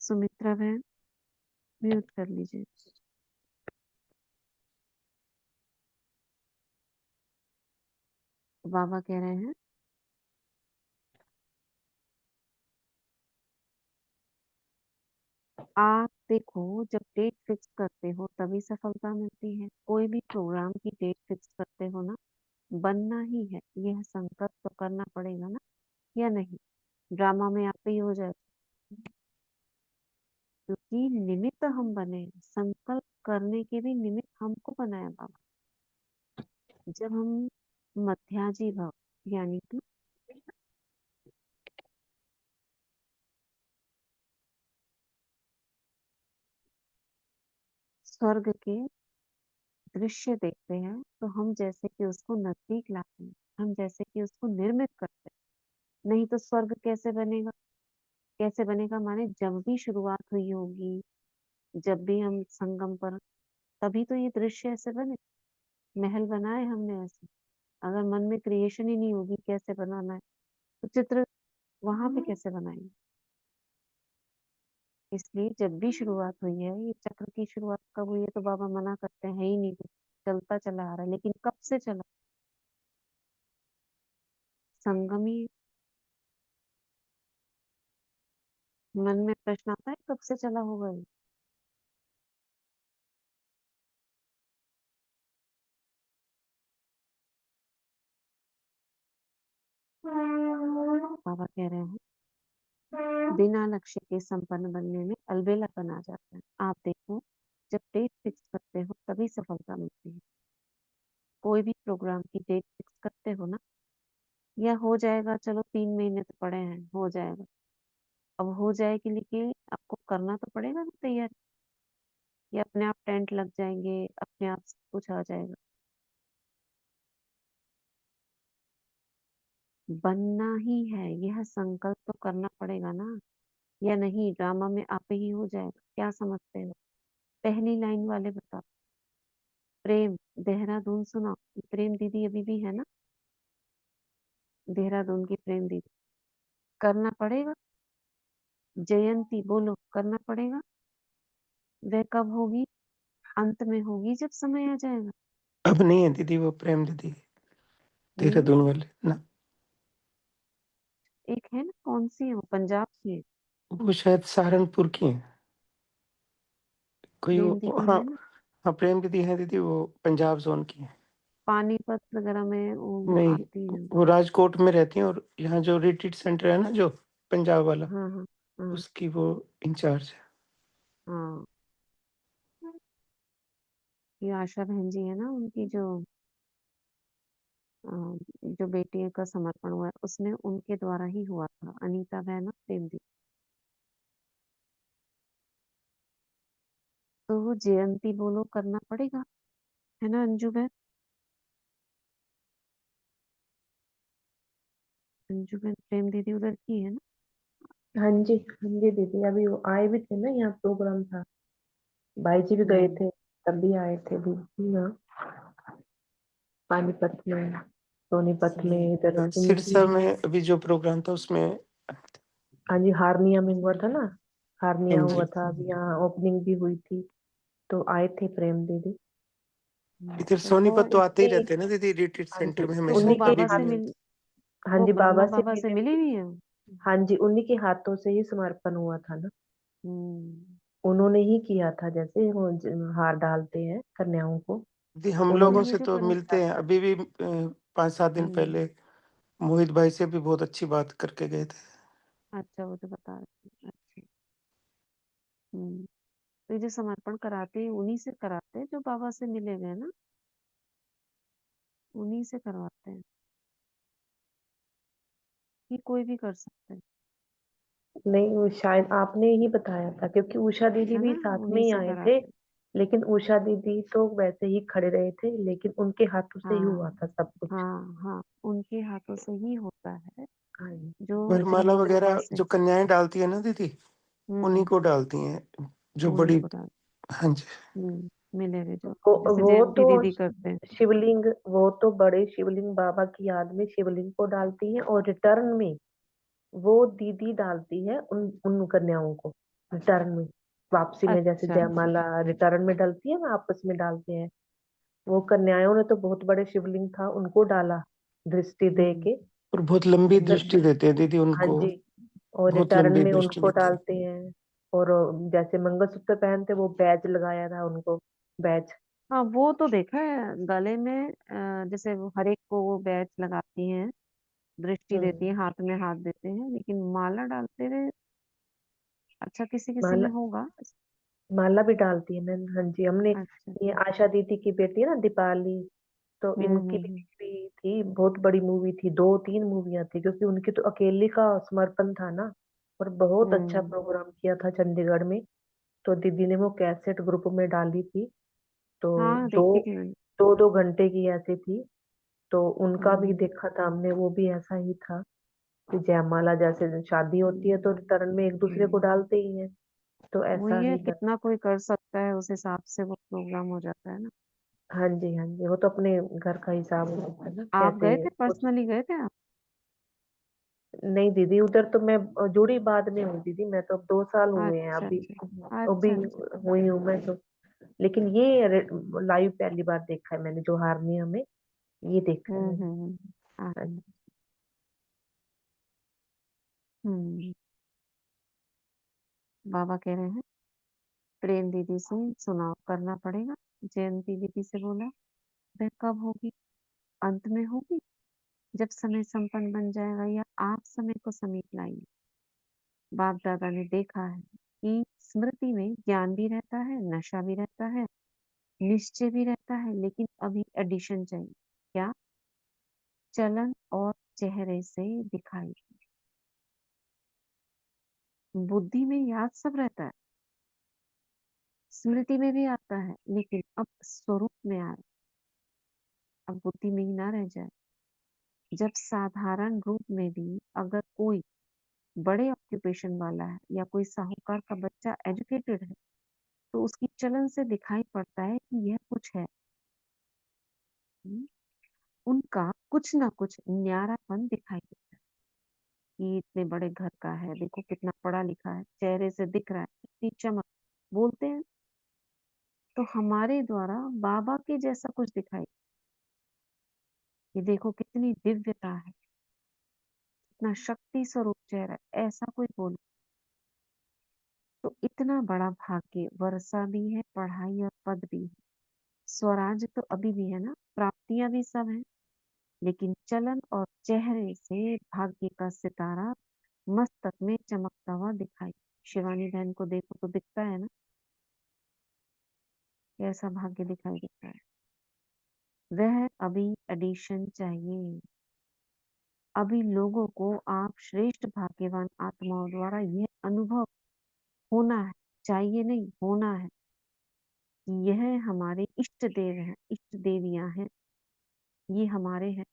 [SPEAKER 1] सुमित्रा बहन, म्यूट कर लीजिए। बाबा कह रहे हैं, आप देखो, जब डेट फिक्स करते हो तभी सफलता मिलती है। कोई भी प्रोग्राम की डेट फिक्स करते हो ना, बनना ही है, यह संकल्प तो करना पड़ेगा ना, या नहीं? ड्रामा में आप पे ही हो जाए, क्योंकि निमित्त हम बने, संकल्प करने के भी निमित्त हमको बनाया बाबा। जब हम मध्याजी भव, यानी कि स्वर्ग के दृश्य देखते हैं, तो हम जैसे कि उसको नजदीक लाते हैं, हम जैसे कि उसको निर्मित करते हैं। नहीं तो स्वर्ग कैसे बनेगा? कैसे बनेगा माने जब भी शुरुआत हुई होगी, जब भी हम संगम पर, तभी तो ये दृश्य ऐसे बने। महल बनाए हमने ऐसे। अगर मन में क्रिएशन ही नहीं होगी कैसे बनाना है, तो चित्र वहां पे कैसे बनाएंगे। इसलिए जब भी शुरुआत हुई है, ये चक्र की शुरुआत कब हुई है तो बाबा मना करते हैं, है ही नहीं कुछ, चलता चला आ रहा है। लेकिन कब से चला? संगमी। मन में प्रश्न आता है कब से चला होगा ये। बाबा कह रहे हैं बिना लक्ष्य के संपन्न बनने में अलबेलापन आ जाता है। आप देखो, जब डेट फिक्स करते हो तभी सफलता मिलती है। कोई भी प्रोग्राम की डेट फिक्स करते हो ना, या हो जाएगा, चलो 3 महीने तो पड़े हैं, हो जाएगा। अब हो जाए के लिए आपको करना तो पड़ेगा ना तैयारी, या अपने आप टेंट लग जाएंगे, अपने आप सब कुछ आ जाएगा। बनना ही है, यह संकल्प तो करना पड़ेगा ना, या नहीं ड्रामा में आप ही हो जाएगा। क्या समझते हो? पहली लाइन वाले बताओ। प्रेम देहरादून सुनाओ। प्रेम दीदी अभी भी है ना, देहरादून की प्रेम दीदी। करना पड़ेगा। जयंती बोलो, करना पड़ेगा। वह कब होगी? अंत में होगी जब समय आ जाएगा।
[SPEAKER 6] अब नहीं है दीदी वो प्रेम दीदी
[SPEAKER 1] नहीं है।
[SPEAKER 6] देहरादून वाले ना।
[SPEAKER 1] एक है ना, कौन सी है वो, पंजाब की है।
[SPEAKER 6] वो शायद सहारनपुर की है कोई
[SPEAKER 1] प्रेम
[SPEAKER 6] वो,
[SPEAKER 1] दीदी
[SPEAKER 6] हाँ।
[SPEAKER 1] है ना,
[SPEAKER 6] हाँ प्रेम दीदी है दीदी, वो पंजाब जोन की है।
[SPEAKER 1] पानीपत वगैरह में वो
[SPEAKER 6] नहीं,
[SPEAKER 1] आती है।
[SPEAKER 6] वो राजकोट में रहती है, और यहाँ जो रिट्रीट सेंटर है ना जो पंजाब वाला,
[SPEAKER 1] हाँ हाँ हाँ
[SPEAKER 6] उसकी वो इंचार्ज है।
[SPEAKER 1] हाँ। ये आशा बहन जी है ना, उनकी जो जो बेटी का समर्पण हुआ है उसमें उनके द्वारा ही हुआ था। अनीता बहन और प्रेम दीदी। तो वो जयंती बोलो, करना पड़ेगा, है ना अंजू बहन? अंजू बहन प्रेम दीदी उधर की है ना।
[SPEAKER 2] हाँ जी, हाँ जी दीदी, अभी वो आए भी थे ना, यहाँ प्रोग्राम था, भाई जी भी गए
[SPEAKER 1] हम्म।
[SPEAKER 2] थे, तब भी आए थे दीदी यहाँ, पानीपत में, सोनीपत में, इधर
[SPEAKER 6] हाँ,
[SPEAKER 2] उनकी।
[SPEAKER 6] सिरसा में अभी जो प्रोग्राम था उसमें।
[SPEAKER 2] हाँ जी, हारनिया में हुआ था ना, हारनिया
[SPEAKER 6] हाँ
[SPEAKER 2] हुआ
[SPEAKER 6] जी,
[SPEAKER 2] था, अभी यहाँ ओपनिंग भी हुई थी, तो आए थे प्रेम दीदी।
[SPEAKER 6] इधर
[SPEAKER 1] तो वो
[SPEAKER 6] सोनीपत तो आते ही
[SPEAKER 2] नहीं,
[SPEAKER 6] रहते हैं ना दीदी, रिट्रीट
[SPEAKER 2] हाँ
[SPEAKER 6] सेंटर
[SPEAKER 2] जी,
[SPEAKER 6] में
[SPEAKER 1] तो
[SPEAKER 6] हमेशा
[SPEAKER 1] वो
[SPEAKER 2] उन्हीं के
[SPEAKER 1] बाबा से
[SPEAKER 6] दीदी
[SPEAKER 2] हाथ,
[SPEAKER 1] मिल,
[SPEAKER 6] रहती
[SPEAKER 2] हाँ
[SPEAKER 1] वो
[SPEAKER 2] जी, बाबा
[SPEAKER 1] ब्रह्मा
[SPEAKER 2] से
[SPEAKER 1] बाबा से
[SPEAKER 2] मिले
[SPEAKER 1] मिली
[SPEAKER 2] भी।
[SPEAKER 1] हुई है।
[SPEAKER 2] हाँ जी, उन्हीं के हाथों से ही समर्पण हुआ था ना,
[SPEAKER 1] हम्म।
[SPEAKER 2] उन्होंने ही किया था, जैसे वो हार डालते हैं कन्याओं को,
[SPEAKER 6] थी। हम
[SPEAKER 2] उन्होंने
[SPEAKER 6] लोगों
[SPEAKER 1] ये
[SPEAKER 6] से
[SPEAKER 1] जो
[SPEAKER 6] तो
[SPEAKER 1] कन
[SPEAKER 6] मिलते हैं अभी भी, 5-7 दिन
[SPEAKER 1] हम्म।
[SPEAKER 6] पहले मोहित भाई से भी बहुत अच्छी बात करके गए थे।
[SPEAKER 1] अच्छा, वो जो बता रहे थे। अच्छा। तो ये जो समर्पण कराते हैं उन्हीं से कराते हैं जो बाबा से मिले हुए हैं ना, उन्हीं से करवाते हैं कि कोई भी कर सकता
[SPEAKER 2] नहीं, वो शायद आपने ही बताया था, क्योंकि उषा दीदी
[SPEAKER 1] है
[SPEAKER 2] भी
[SPEAKER 1] ना,
[SPEAKER 2] साथ में
[SPEAKER 1] उन्हीं
[SPEAKER 2] ही
[SPEAKER 1] से
[SPEAKER 2] आए थे,
[SPEAKER 1] कराते हैं।
[SPEAKER 2] लेकिन उषा दीदी तो वैसे ही खड़े रहे थे, लेकिन उनके हाथों से ही हुआ
[SPEAKER 1] हाँ
[SPEAKER 2] था सब कुछ।
[SPEAKER 1] हाँ हाँ, उनके हाथों से ही होता है
[SPEAKER 2] हाँ जी,
[SPEAKER 1] जो
[SPEAKER 6] वरमाला
[SPEAKER 1] ब्रह्मा बाबा
[SPEAKER 6] वगैरह
[SPEAKER 1] से।
[SPEAKER 6] जो कन्याएं डालती है ना दीदी, उन्हीं
[SPEAKER 1] हम्म।
[SPEAKER 6] को डालती हैं जो
[SPEAKER 1] उन्हीं
[SPEAKER 6] बड़ी।
[SPEAKER 1] को डाल।
[SPEAKER 6] हाँ जी।
[SPEAKER 1] मिले हुए जो, जैसे
[SPEAKER 2] वो
[SPEAKER 1] जयंती
[SPEAKER 2] तो
[SPEAKER 1] दीदी करते हैं।
[SPEAKER 2] शिवलिंग, वो तो बड़े शिवलिंग बाबा की याद में शिवलिंग को डालती है, और रिटर्न में वो दीदी डालती है उन उन कन्याओं को, रिटर्न में, वापसी में, जैसे
[SPEAKER 1] अच्छा।
[SPEAKER 2] जयमाला रिटर्न में डलती है ना, आपस में डालते हैं। वो कन्याओं ने तो बहुत बड़े शिवलिंग था, उनको डाला दृष्टि दे
[SPEAKER 1] हम्म
[SPEAKER 2] के।
[SPEAKER 6] और बहुत लंबी
[SPEAKER 2] उधर,
[SPEAKER 6] दृष्टि देते हैं दीदी
[SPEAKER 2] हाँ
[SPEAKER 6] उनको,
[SPEAKER 2] जी, और
[SPEAKER 6] बहुत
[SPEAKER 2] रिटर्न
[SPEAKER 6] लंबी
[SPEAKER 2] में
[SPEAKER 6] दृष्टि
[SPEAKER 2] उनको
[SPEAKER 6] देते हैं।
[SPEAKER 2] डालते हैं। और जैसे मंगलसूत्र पहनते, वो बैज लगाया था उनको, बैज।
[SPEAKER 1] हाँ, वो तो देखा है गले में, जैसे वो हर एक को वो बैच लगाती हैं, दृष्टि देती
[SPEAKER 2] हम्म,
[SPEAKER 1] है, हाथ में हाथ देते हैं, लेकिन माला डालते हुए अच्छा किसी किसी
[SPEAKER 2] माला,
[SPEAKER 1] में होगा।
[SPEAKER 2] माला भी डालती है मैम, हाँ जी, हमने,
[SPEAKER 1] अच्छा।
[SPEAKER 2] ये आशा दीदी की बेटी है ना दीपाली, तो इनकी
[SPEAKER 1] हम्म।
[SPEAKER 2] भी थी, बहुत बड़ी मूवी थी, 2-3 मूवियां थी, क्योंकि उनकी तो अकेली का समर्पण था ना, और बहुत अच्छा
[SPEAKER 1] हम्म।
[SPEAKER 2] प्रोग्राम किया था चंडीगढ़ में। तो दीदी ने वो कैसेट ग्रुप में डाली थी, तो
[SPEAKER 1] हाँ,
[SPEAKER 2] दो
[SPEAKER 1] देखी थी मैंने।
[SPEAKER 2] 2-2 घंटे की ऐसी थी, तो उनका भी
[SPEAKER 1] हम्म।
[SPEAKER 2] देखा था हमने, वो भी ऐसा ही था कि जयमाला जैसे शादी होती है तो रिटर्न में एक दूसरे को डालते ही हैं, तो ऐसा
[SPEAKER 1] वही है,
[SPEAKER 2] ही था।
[SPEAKER 1] कितना कोई कर सकता है उस हिसाब से वो प्रोग्राम हो जाता है ना।
[SPEAKER 2] हाँ जी, हाँ जी, वो तो अपने घर का हिसाब होता है ना,
[SPEAKER 1] आप
[SPEAKER 2] कैसे
[SPEAKER 1] गए थे,
[SPEAKER 2] कुछ।
[SPEAKER 1] पर्सनली गए थे आप?
[SPEAKER 2] नहीं दीदी, उधर तो मैं जुड़ी बाद में हूँ दीदी, मैं तो अब 2 साल हुए हैं
[SPEAKER 1] अच्छा
[SPEAKER 2] अभी।
[SPEAKER 1] अच्छा
[SPEAKER 2] अभी
[SPEAKER 1] अच्छा अच्छा।
[SPEAKER 2] हुई हूँ मैं तो। लेकिन ये लाइव पहली बार देखा है मैंने, जो हारनिया में ये देखा है मैंने। हाँ
[SPEAKER 1] अच्छा।
[SPEAKER 2] जी।
[SPEAKER 1] हम्म। बाबा कह रहे हैं प्रेम दीदी से सुनाओ, करना पड़ेगा। जयंती दीदी से बोला, वह कब होगी? अंत में होगी, जब समय संपन्न बन जाएगा, या आप समय को समीप लाएंगे। बाप दादा ने देखा है कि स्मृति में ज्ञान भी रहता है, नशा भी रहता है, निश्चय भी रहता है, लेकिन अभी एडिशन चाहिए। क्या? चलन और चेहरे से दिखाई। बुद्धि में याद सब रहता है, स्मृति में भी आता है, लेकिन अब स्वरूप में आए, अब बुद्धि में ही ना रह जाए। जब साधारण रूप में भी अगर कोई बड़े ऑक्यूपेशन वाला है या कोई साहूकार का बच्चा एजुकेटेड है, तो उसकी चलन से दिखाई पड़ता है कि यह कुछ है। हम्म, उनका कुछ ना कुछ न्यारापन दिखाई देता है कि इतने बड़े घर का है, देखो कितना पढ़ा लिखा है, चेहरे से दिख रहा है, इतनी चमक। बोलते हैं तो हमारे द्वारा बाबा के जैसा कुछ दिखाई, कि देखो कितनी दिव्यता है, इतना शक्ति स्वरूप चेहरा है, ऐसा कोई बोले तो इतना बड़ा भाग्य। वर्षा भी है, पढ़ाई और पद भी है, स्वराज तो अभी भी है ना, प्राप्तियां भी सब है, लेकिन चलन और चेहरे से भाग्य का सितारा मस्तक में चमकता हुआ दिखाई। शिवानी बहन को देखो तो दिखता है ना, कैसा भाग्य दिखाई देता है। वह अभी एडिशन चाहिए। अभी लोगों को आप श्रेष्ठ भाग्यवान आत्माओं द्वारा यह अनुभव होना है, चाहिए नहीं, होना है कि यह हमारे इष्ट देव हैं, इष्ट देवियां हैं, ये हमारे हैं।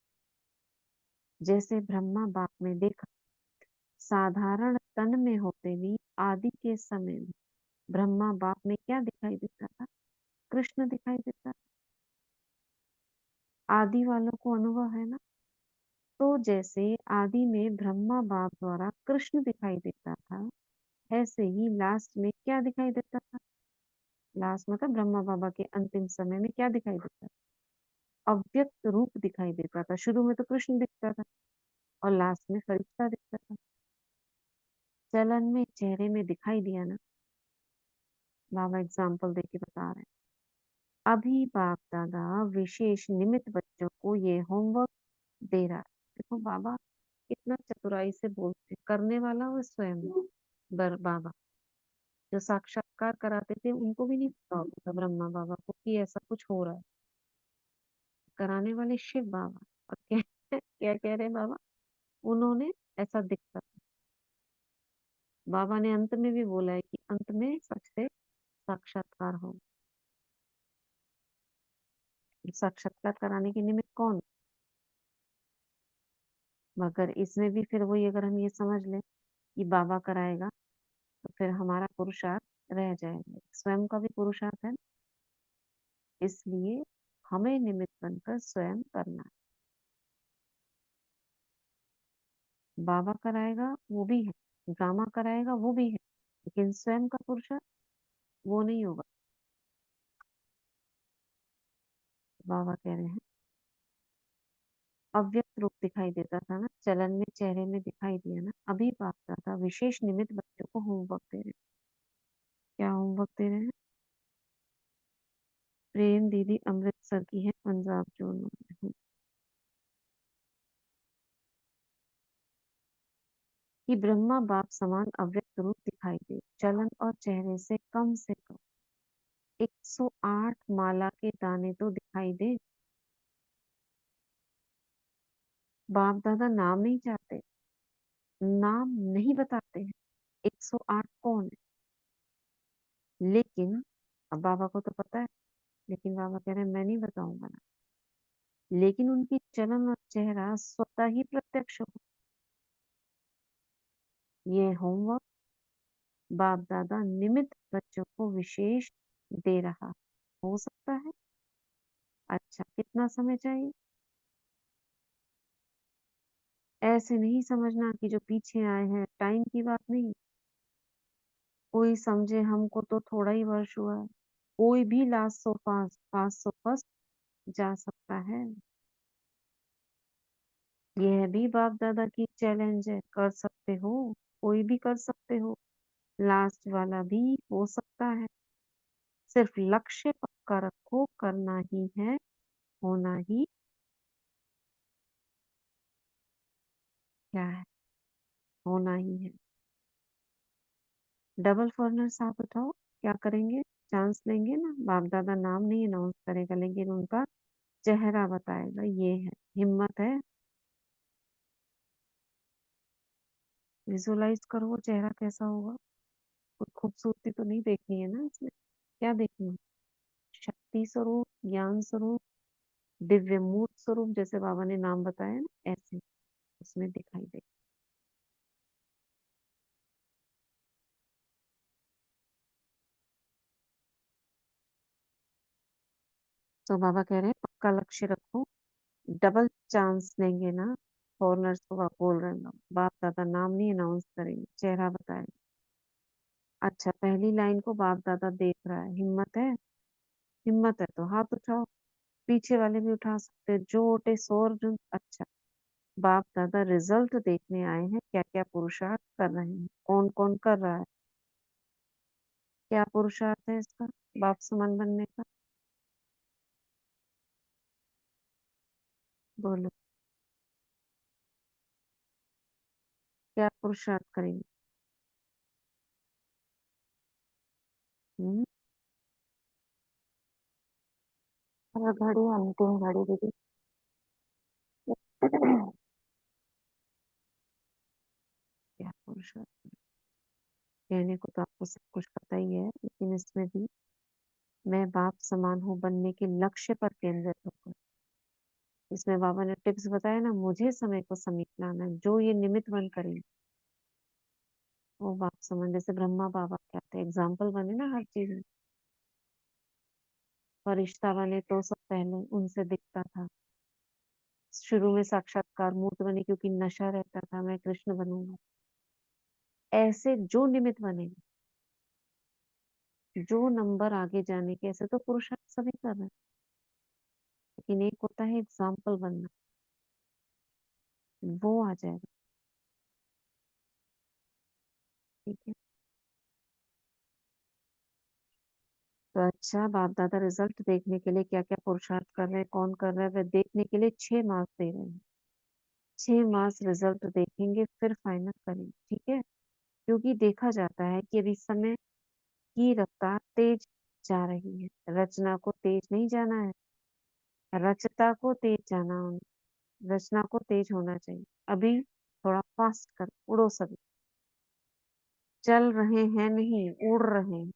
[SPEAKER 1] जैसे ब्रह्मा बाप में देखा, साधारण तन में होते भी आदि के समय में ब्रह्मा बाप में क्या दिखाई देता था? कृष्ण दिखाई देता था। आदि वालों को अनुभव है ना। तो जैसे आदि में ब्रह्मा बाप द्वारा कृष्ण दिखाई देता था, ऐसे ही लास्ट में क्या दिखाई देता था? लास्ट मतलब ब्रह्मा बाबा के अंतिम समय में क्या दिखाई देता था? अव्यक्त रूप दिखाई देता था। शुरू में तो कृष्ण दिखता था और लास्ट में फरिश्ता दिखता था। चलन में चेहरे में दिखाई दिया ना। बाबा एग्जाम्पल दे के बता रहे हैं। अभी बाप दादा विशेष निमित्त बच्चों को ये होमवर्क दे रहा है। देखो बाबा कितना चतुराई से बोलते हैं, करने वाला वो स्वयं है। बाबा जो साक्षात्कार कराते थे उनको भी नहीं पता होता था ब्रह्मा बाबा को कि ऐसा कुछ हो रहा है। कराने वाले शिव बाबा। और क्या क्या कह रहे हैं बाबा? उन्होंने ऐसा दिखता था। बाबा ने अंत में भी बोला है कि अंत में सबसे साक्षात्कार हो। साक्षात्कार कराने के निमित्त कौन? मगर इसमें भी फिर वही, अगर हम ये समझ लें कि बाबा कराएगा, तो फिर हमारा पुरुषार्थ रह जाएगा। स्वयं का भी पुरुषार्थ है ना। इसलिए हमें निमित्त बनकर स्वयं करना है। बाबा कराएगा वो भी है, ड्रामा कराएगा वो भी है, लेकिन स्वयं का पुरुषार्थ वो नहीं होगा। बाबा कह रहे हैं अव्यक्त रूप दिखाई देता था ना, चलन में चेहरे में दिखाई दिया ना। अभी बाप दादा विशेष निमित्त बच्चों को होमवर्क दे रहे हैं। क्या होमवर्क दे रहे हैं? प्रेम दीदी अमृतसर की है, पंजाब जोन में हूँ। कि ब्रह्मा बाप समान अव्यक्त रूप दिखाई दे, चलन और चेहरे से कम 108 माला के दाने तो दिखाई दे। बाप दादा नाम नहीं चाहते, नाम नहीं बताते हैं 108 कौन है। लेकिन अब बाबा को तो पता है, लेकिन बाबा कह रहे हैं मैं नहीं बताऊंगा ना। लेकिन उनकी चलन और चेहरा स्वतः ही प्रत्यक्ष हो। ये होमवर्क बाप दादा निमित्त बच्चों को विशेष दे रहा। हो सकता है अच्छा, कितना समय चाहिए? ऐसे नहीं समझना कि जो पीछे आए हैं, टाइम की बात नहीं। कोई समझे हमको तो थोड़ा ही वर्ष हुआ है। कोई भी लास्ट 500 फर्स्ट जा सकता है। यह भी बाप दादा की चैलेंज है, कर सकते हो। कोई भी कर सकते हो। लास्ट वाला भी हो सकता है। सिर्फ लक्ष्य पक्का रखो, करना ही है, होना ही क्या है, होना ही है। डबल फॉरनर साथ उठाओ, क्या करेंगे? चांस लेंगे ना, बाप दादा नाम नहीं अनाउंस करेगा लेकिन उनका चेहरा बताएगा, ये है। हिम्मत है? विजुअलाइज करो वो चेहरा कैसा होगा। कुछ खूबसूरती तो नहीं देखनी है ना इसमें, क्या देखनी है? शक्ति स्वरूप, ज्ञान स्वरूप, दिव्य मूर्त स्वरूप, जैसे बाबा ने नाम बताया ना, ऐसे उसमें दिखाई दे। तो बाबा कह रहे हैं पक्का लक्ष्य रखो, डबल चांस देंगे ना। फॉरनर्स को बाप बोल रहे हैं, बाप दादा नाम नहीं अनाउंस करेंगे, चेहरा बताएंगे। अच्छा, पहली लाइन को बाप दादा देख रहा है, हिम्मत है? हिम्मत है तो हाथ उठाओ। पीछे वाले भी उठा सकते हैं, जो उठे सो अर्जुन। अच्छा, बाप दादा रिजल्ट देखने आए हैं, क्या क्या पुरुषार्थ कर रहे हैं, कौन कौन कर रहा है, क्या पुरुषार्थ है इसका, बाप समान बनने का। बोलो, क्या पुरुषार्थ करेंगे? हम्म।
[SPEAKER 3] हर घड़ी अंतिम घड़ी दीदी।
[SPEAKER 1] क्या पुरुषार्थ? कहने को तो आपको सब कुछ पता ही है, लेकिन इसमें भी मैं बाप समान हूँ बनने के लक्ष्य पर केंद्रित होकर, इसमें बाबा ने टिप्स बताया ना, मुझे समय को समीप लाना है, जो ये निमित्त बन करेंगे वो बाप समान। जैसे ब्रह्मा बाबा कहते हैं, एग्जाम्पल बने ना हर चीज में। फरिश्ता बने तो सब पहले उनसे दिखता था। शुरू में साक्षात्कार मूर्त बने क्योंकि नशा रहता था, मैं कृष्ण बनूंगा। ऐसे जो निमित्त बनेंगे, जो नंबर आगे जाने के, ऐसे तो पुरुषार्थ सभी कर रहे हैं, लेकिन एक होता है एग्जाम्पल बनना, वो आ जाएगा। ठीक है। तो अच्छा, बाप दादा रिजल्ट देखने के लिए क्या क्या पुरुषार्थ कर रहे हैं, कौन कर रहा है, वह देखने के लिए 6 मास दे रहे हैं। 6 मास रिजल्ट देखेंगे फिर फाइनल करेंगे, ठीक है। क्योंकि देखा जाता है कि अभी समय की रफ्तार तेज जा रही है, रचना को तेज नहीं जाना है, रचता को तेज जाना होना, रचना को तेज होना चाहिए। अभी थोड़ा फास्ट कर, उड़ो सभी। चल रहे हैं नहीं, उड़ रहे हैं।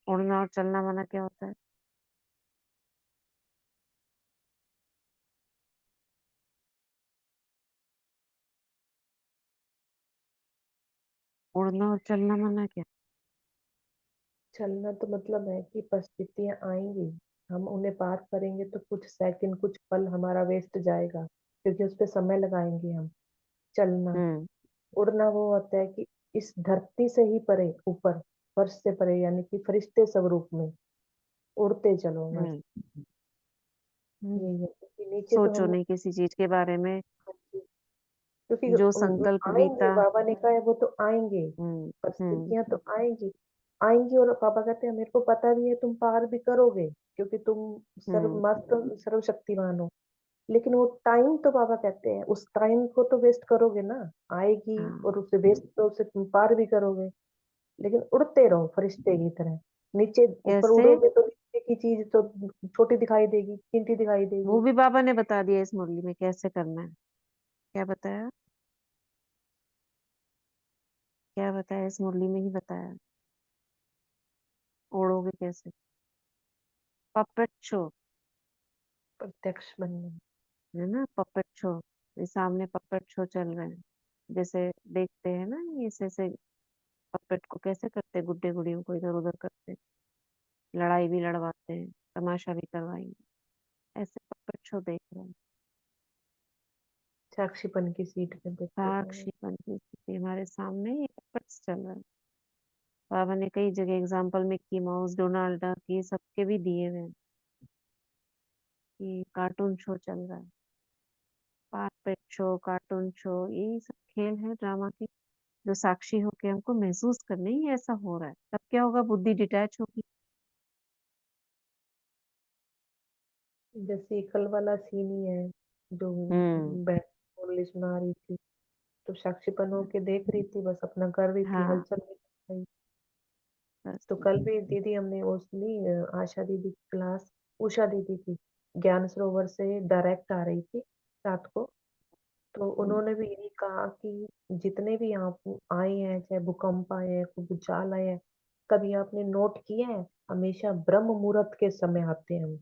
[SPEAKER 1] उड़ना और चलना माना क्या होता है? उड़ना और चलना माना क्या?
[SPEAKER 2] चलना तो मतलब है कि परिस्थितियां आएंगी, हम उन्हें पार करेंगे तो कुछ सेकंड कुछ पल हमारा वेस्ट जाएगा, क्योंकि उस पे समय लगाएंगे हम। चलना।
[SPEAKER 1] हम्म।
[SPEAKER 2] उड़ना वो होता है कि इस धरती से ही परे ऊपर, फर्श से परे, यानी कि फरिश्ते स्वरूप में उड़ते चलो बस।
[SPEAKER 1] हम्म। हम्म।
[SPEAKER 2] यही है, क्योंकि नीचे तो
[SPEAKER 1] सोचो
[SPEAKER 2] हम।
[SPEAKER 1] नहीं किसी चीज के बारे में।
[SPEAKER 2] क्योंकि
[SPEAKER 1] जो संकल्प
[SPEAKER 2] आएंगे,
[SPEAKER 1] बीता।
[SPEAKER 2] बाबा ने कहा है वो तो आएंगे,
[SPEAKER 1] हम्म। हम्म।
[SPEAKER 2] परिस्थितियां तो आएंगी। आएंगी और पापा कहते हैं मेरे को पता भी है तुम पार भी करोगे, क्योंकि तुम
[SPEAKER 1] हम्म।
[SPEAKER 2] सर्वमस्त सर्वशक्तिमान हो। लेकिन वो टाइम तो पापा कहते हैं उस टाइम को तो वेस्ट करोगे ना। आएगी
[SPEAKER 1] हाँ।
[SPEAKER 2] और उसे वेस्ट तो उसे तुम पार भी करोगे। लेकिन उड़ते रहो फरिश्ते की तरह। नीचे ऊपर
[SPEAKER 1] कैसे?
[SPEAKER 2] उड़ोगे तो नीचे की चीज तो छोटी दिखाई देगी, कीमती दिखाई
[SPEAKER 1] वो
[SPEAKER 2] देगी।
[SPEAKER 1] भी बाबा ने बता दिया इस मुरली में कैसे करना है। क्या बताया? क्या बताया इस मुरली में ही बताया। ओढ़ोगे कैसे? Puppet show.
[SPEAKER 2] प्रत्यक्ष बनने।
[SPEAKER 1] है ना, पपेट शो। ये सामने पपेट शो चल रहे हैं, जैसे देखते हैं ना, ये ऐसे ऐसे पपेट को कैसे करते हैं, गुड्डे गुड़ियों को इधर उधर करते हैं। लड़ाई भी लड़वाते हैं, तमाशा भी करवाएंगे। ऐसे पपेट शो देख रहे हैं।
[SPEAKER 2] साक्षीपन की सीट पे देखते हैं।
[SPEAKER 1] साक्षीपन की स्थिति हमारे सामने ये पपेट्स चल रहा है। बाबा ने कई जगह example Mickey mouse, Donald duck, ये सबके भी दिए हुए हैं कि कार्टून शो चल रहा है। पपेट शो, कार्टून शो, यही सब खेल है ड्रामा की, जो साक्षी होके हमको महसूस करने ही ऐसा हो रहा है। तब क्या होगा, बुद्धि डिटैच होगी।
[SPEAKER 2] जैसे कल वाला सीन ही है जो बहन मुरली सुना रही थी, तो साक्षीपन होके देख रही थी, बस अपना कर रही थी,
[SPEAKER 1] हाँ,
[SPEAKER 2] हलचल नहीं कर रही।
[SPEAKER 1] बस
[SPEAKER 2] तो कल भी दीदी हमने वो सुनी, आशा दीदी की क्लास, उषा दीदी की, ज्ञान सरोवर से डायरेक्ट आ रही थी रात को। तो उन्होंने भी यही कहा कि जितने भी आप आए हैं, चाहे भूकंप आए हैं, कोई भूचाल आए हैं, कभी आपने नोट किया है, हमेशा ब्रह्म मुहूर्त के समय आते हैं हम,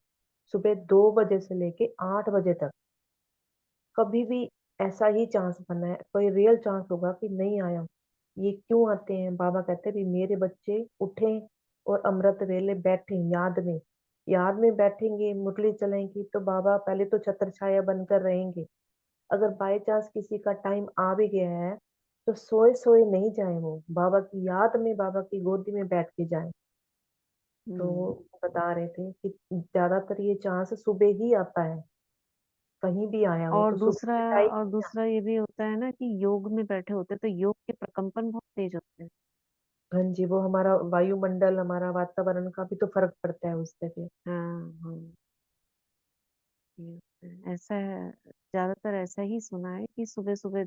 [SPEAKER 2] सुबह 2 बजे से लेके 8 बजे तक। कभी भी ऐसा ही चांस बना है, कोई रियल चांस होगा कि नहीं आया? ये क्यों आते हैं? बाबा कहते हैं भी मेरे बच्चे उठे और अमृत वेले बैठे, याद में बैठेंगे, मुरली चलेंगी, तो बाबा पहले तो छत्र छाया बनकर रहेंगे। अगर बाय चांस किसी का टाइम आ भी गया है, तो सोए सोए नहीं जाए, वो बाबा की याद में, बाबा की गोदी में बैठ के जाए। तो बता रहे थे कि ज्यादातर ये चांस सुबह ही आता है, कहीं भी आया हो
[SPEAKER 1] और
[SPEAKER 2] तो सुबह
[SPEAKER 1] दूसरा
[SPEAKER 2] के टाइम
[SPEAKER 1] और
[SPEAKER 2] ही आता
[SPEAKER 1] दूसरा ये भी होता है ना कि योग में बैठे होते हैं, तो योग के प्रकंपन बहुत तेज होते हैं।
[SPEAKER 2] है। हाँ जी, वो हमारा वायुमंडल, हमारा वातावरण का भी तो फर्क पड़ता है उससे फिर।
[SPEAKER 1] हाँ, हाँ, ये होता है। ऐसा है, ज्यादातर ऐसा ही सुना है कि सुबह सुबह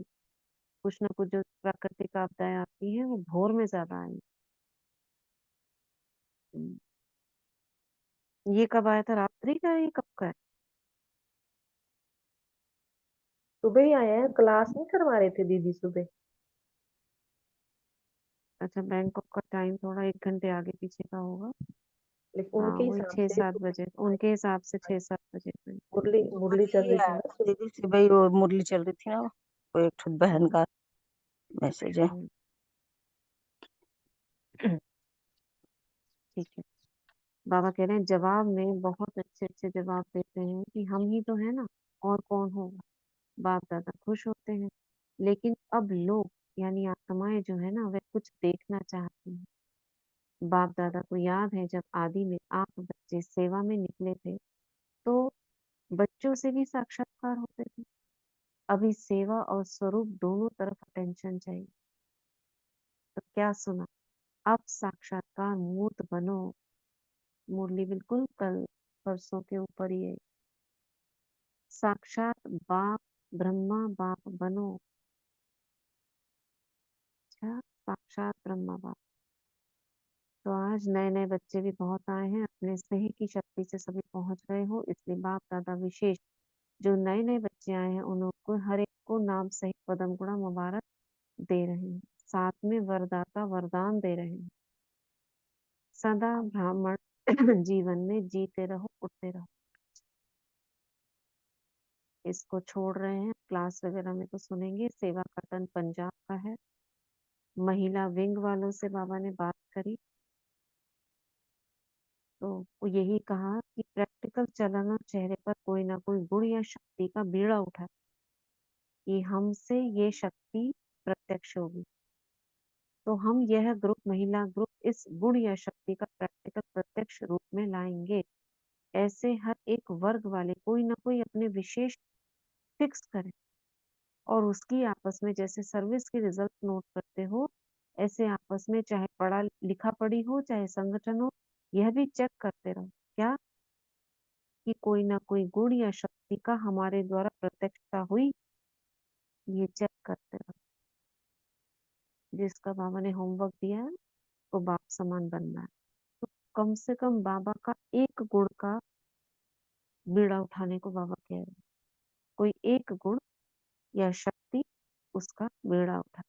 [SPEAKER 1] कुछ ना कुछ जो प्राकृतिक आपदाएं आती हैं वो भोर में ज्यादा आई। ये कब आया था, रात्रि का है, ये कब का है?
[SPEAKER 2] सुबह ही आया है, क्लास नहीं करवा रहे थे दीदी सुबह।
[SPEAKER 1] अच्छा, बैंकॉक का टाइम थोड़ा 1 घंटे आगे पीछे का होगा।
[SPEAKER 2] लेकिन
[SPEAKER 1] हाँ,
[SPEAKER 2] उनके
[SPEAKER 1] वही
[SPEAKER 2] हिसाब
[SPEAKER 1] छह
[SPEAKER 2] से
[SPEAKER 1] सात
[SPEAKER 2] सुबह
[SPEAKER 1] बजे
[SPEAKER 2] ही आया।
[SPEAKER 1] उनके हिसाब से 6-7 बजे में।
[SPEAKER 2] मुरली मुरली चल
[SPEAKER 7] अभी
[SPEAKER 2] रही थी
[SPEAKER 7] आया
[SPEAKER 2] ना
[SPEAKER 7] था दीदी सुबह ही, वो मुरली चल रही थी ना, वो एक ठो बहन का मैसेज है।
[SPEAKER 1] हम्म, ठीक है। बाबा कह रहे हैं जवाब में बहुत अच्छे अच्छे जवाब देते हैं कि हम ही तो है ना, और कौन होगा। बाप दादा खुश होते हैं, लेकिन अब लोग यानी आत्माएं जो है ना वे कुछ देखना चाहती हैं। बाप दादा को याद है जब आदि में आप बच्चे सेवा में निकले थे, तो बच्चों से भी साक्षात्कार होते थे। अभी सेवा और स्वरूप दोनों तरफ अटेंशन चाहिए। तो क्या सुना, अब साक्षात्कार मूर्त बनो। मुरली बिल्कुल कल परसों के ऊपर ही है। साक्षात बाप ब्रह्मा बाप बनो। अच्छा, साक्षात ब्रह्मा बाप। तो आज नए नए बच्चे भी बहुत आए हैं, अपने स्नेह की शक्ति से सभी पहुंच गए हो, इसलिए बाप दादा विशेष जो नए नए बच्चे आए हैं उनको हर एक को नाम सहित पदम गुणा मुबारक दे रहे हैं। साथ में वरदाता वरदान दे रहे हैं, सदा ब्राह्मण जीवन में जीते रहो, उठते रहो। इसको छोड़ रहे हैं, क्लास वगैरह में तो सुनेंगे। सेवा का तन पंजाब का है। महिला विंग वालों से बाबा ने बात करी, तो वो यही कहा कि प्रैक्टिकल चलन और चेहरे पर कोई ना कोई गुण या शक्ति का बीड़ा उठा कि हमसे ये शक्ति प्रत्यक्ष होगी। तो हम यह ग्रुप, महिला ग्रुप, इस गुण या शक्ति का प्रैक्टिकल प्रत्यक्ष रूप में लाएंगे। ऐसे हर एक वर्ग वाले कोई ना कोई अपने विशेष फिक्स करें, और उसकी आपस में जैसे सर्विस की रिजल्ट नोट करते हो, ऐसे आपस में चाहे पढ़ा लिखा पढ़ी हो चाहे संगठन हो, यह भी चेक करते रहो क्या कि कोई ना कोई गुण या शक्ति का हमारे द्वारा प्रत्यक्षता हुई। ये चेक करते रहो। जिसका बाबा ने होमवर्क दिया है वो बाप समान बनना है, तो कम से कम बाबा का एक गुण का बीड़ा उठाने को बाबा कह रहे हैं। कोई एक गुण या शक्ति, उसका बीड़ा उठा।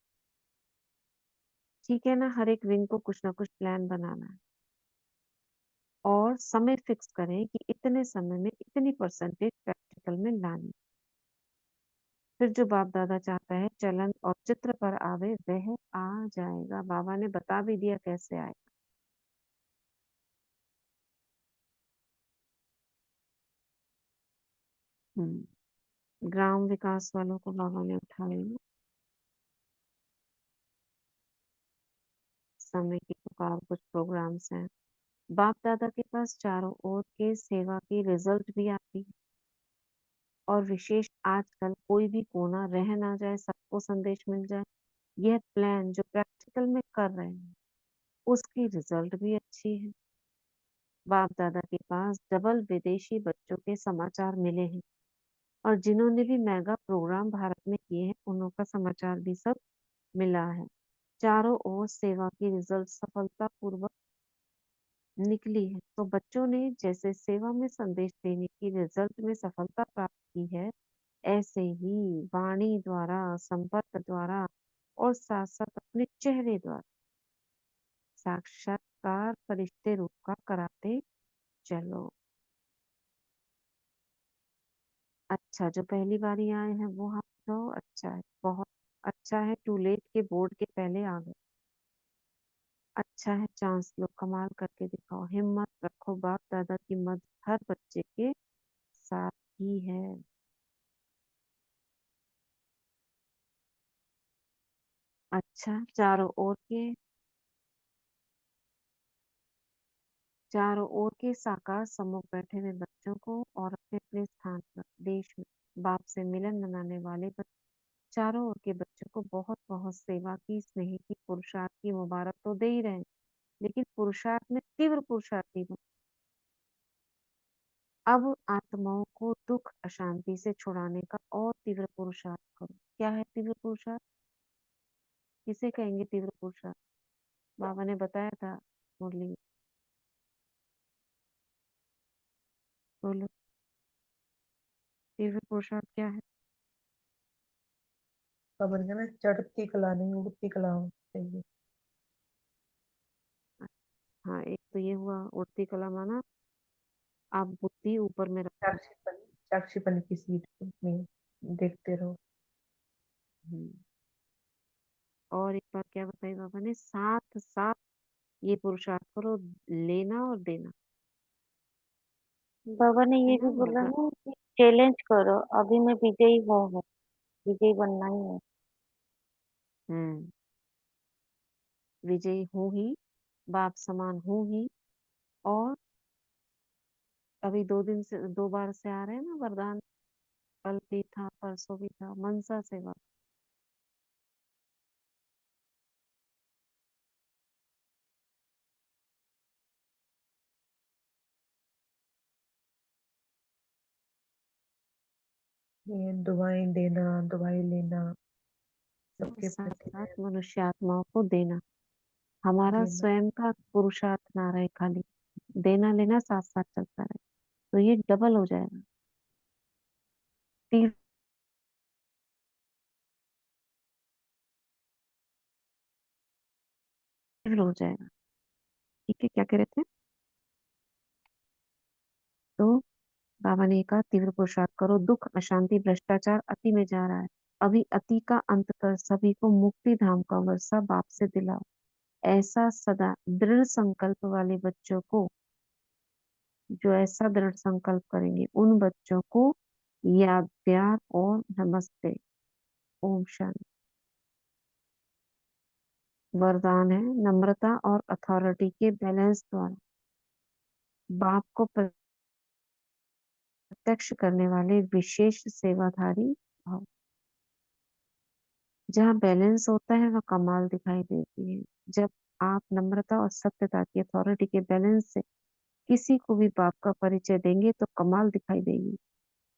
[SPEAKER 1] ठीक है ना, हर एक विंग को कुछ ना कुछ प्लान बनाना है, और समय फिक्स करें कि इतने समय में इतनी परसेंटेज प्रैक्टिकल में लानी। फिर जो बाप दादा चाहता है चलन और चित्र पर आवे, वह आ जाएगा। बाबा ने बता भी दिया कैसे आए। ग्राम विकास वालों को बाबा ने उठा लिया। समय की पुकार, कुछ प्रोग्राम्स हैं। बाप दादा के पास चारों ओर के सेवा की रिजल्ट भी आती है, और विशेष आजकल कोई भी कोना रह ना जाए, सबको संदेश मिल जाए। यह प्लान जो प्रैक्टिकल में कर रहे हैं उसकी रिजल्ट भी अच्छी है। बाप दादा के पास डबल विदेशी बच्चों के समाचार मिले हैं, और जिन्होंने भी मेगा प्रोग्राम भारत में किए हैं उनका का समाचार भी सब मिला है। चारों ओर सेवा की रिजल्ट सफलता पूर्वक निकली है। तो बच्चों ने जैसे सेवा में संदेश देने की रिजल्ट में सफलता प्राप्त की है, ऐसे ही वाणी द्वारा, संपर्क द्वारा, और साथ साथ अपने चेहरे द्वारा साक्षात्कार फरिश्ते रूप का कराते चलो। अच्छा, जो पहली बारी आए हैं वो हाथ उठाओ। अच्छा है, बहुत अच्छा है। टू लेट के बोर्ड के पहले आ गए। अच्छा है, चांस लो, कमाल करके दिखाओ। हिम्मत रखो, बाप दादा की मदद हर बच्चे के साथ ही है। अच्छा, चारों ओर के साकार सम्मुख बैठे हुए बच्चों को और अपने अपने स्थान पर देश में बाप से मिलन मनाने वाले चारों ओर के बच्चों को बहुत बहुत सेवा की, स्नेह की, पुरुषार्थ की मुबारक तो दे ही रहे हैं, लेकिन पुरुषार्थ में तीव्र पुरुषार्थी बनो। अब आत्माओं को दुख अशांति से छुड़ाने का और तीव्र पुरुषार्थ करो। क्या है तीव्र पुरुषार्थ? किसे कहेंगे तीव्र पुरुषार्थ? बाबा ने बताया था मुरली में। बोलो, तीव्र पुरुषार्थ क्या है?
[SPEAKER 2] खबर है ना, चढ़ती कला नहीं उड़ती कला होनी चाहिए।
[SPEAKER 1] हाँ, एक तो ये हुआ उड़ती कला, माना आप बुद्धि ऊपर में रखो।
[SPEAKER 2] साक्षीपन, साक्षीपन की सीट में देखते रहो।
[SPEAKER 1] हम्म, और एक बार क्या बताई बाबा ने, साथ साथ ये पुरुषार्थ करो, लेना और देना।
[SPEAKER 3] बाबा ने
[SPEAKER 1] है
[SPEAKER 3] ये
[SPEAKER 1] ना
[SPEAKER 3] भी बोला
[SPEAKER 1] वरदान।
[SPEAKER 3] ना कि चैलेंज करो, अभी मैं विजयी हूँ, विजयी बनना ही है।
[SPEAKER 1] हम्म, विजयी हूँ ही, बाप समान हूँ ही। और अभी 2 दिन से, 2 बार से आ रहे हैं ना वरदान। कल भी था, परसों भी था, मनसा सेवा।
[SPEAKER 2] ये दुआएं देना, दुआएं लेना,
[SPEAKER 1] और
[SPEAKER 2] सबके
[SPEAKER 1] साथ
[SPEAKER 2] प्रति
[SPEAKER 1] साथ मनुष्य आत्माओं को देना। हमारा
[SPEAKER 2] देना।
[SPEAKER 1] स्वयं का पुरुषार्थ ना रहे खाली, देना लेना साथ साथ चलता रहे, तो ये डबल हो जाएगा, तीव्र हो जाएगा। ठीक है, क्या कह रहे थे? तो बाबा ने कहा तीव्र पुरुषार्थ करो, दुख अशांति भ्रष्टाचार अति में जा रहा है, अभी अति का अंत कर सभी को मुक्ति धाम का वर्षा बाप से दिलाओ। ऐसा सदा दृढ़ संकल्प वाले बच्चों को, जो ऐसा दृढ़ संकल्प करेंगे उन बच्चों को याद, प्यार और नमस्ते। ओम शांति। वरदान है, नम्रता और अथॉरिटी के बैलेंस द्वारा बाप को प्रत्यक्ष करने वाले विशेष सेवाधारी भाव। जहाँ बैलेंस होता है वह कमाल दिखाई देती है। जब आप नम्रता और सत्यता की अथॉरिटी के बैलेंस से किसी को भी बाप का परिचय देंगे तो कमाल दिखाई देगी।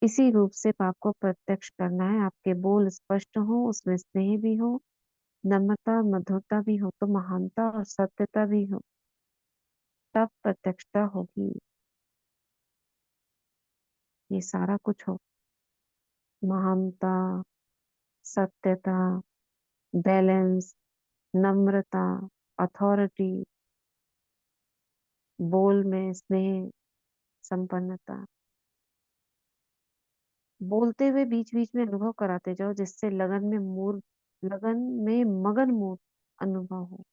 [SPEAKER 1] इसी रूप से बाप को प्रत्यक्ष करना है। आपके बोल स्पष्ट हो, उसमें स्नेह भी हो, नम्रता और मधुरता भी हो, तो महानता और सत्यता भी हो, तब प्रत्यक्षता होगी। ये सारा कुछ हो, महानता, सत्यता, बैलेंस, नम्रता, अथॉरिटी, बोल में स्नेह, संपन्नता। बोलते हुए बीच बीच में अनुभव कराते जाओ, जिससे लगन में मगन मूड अनुभव हो।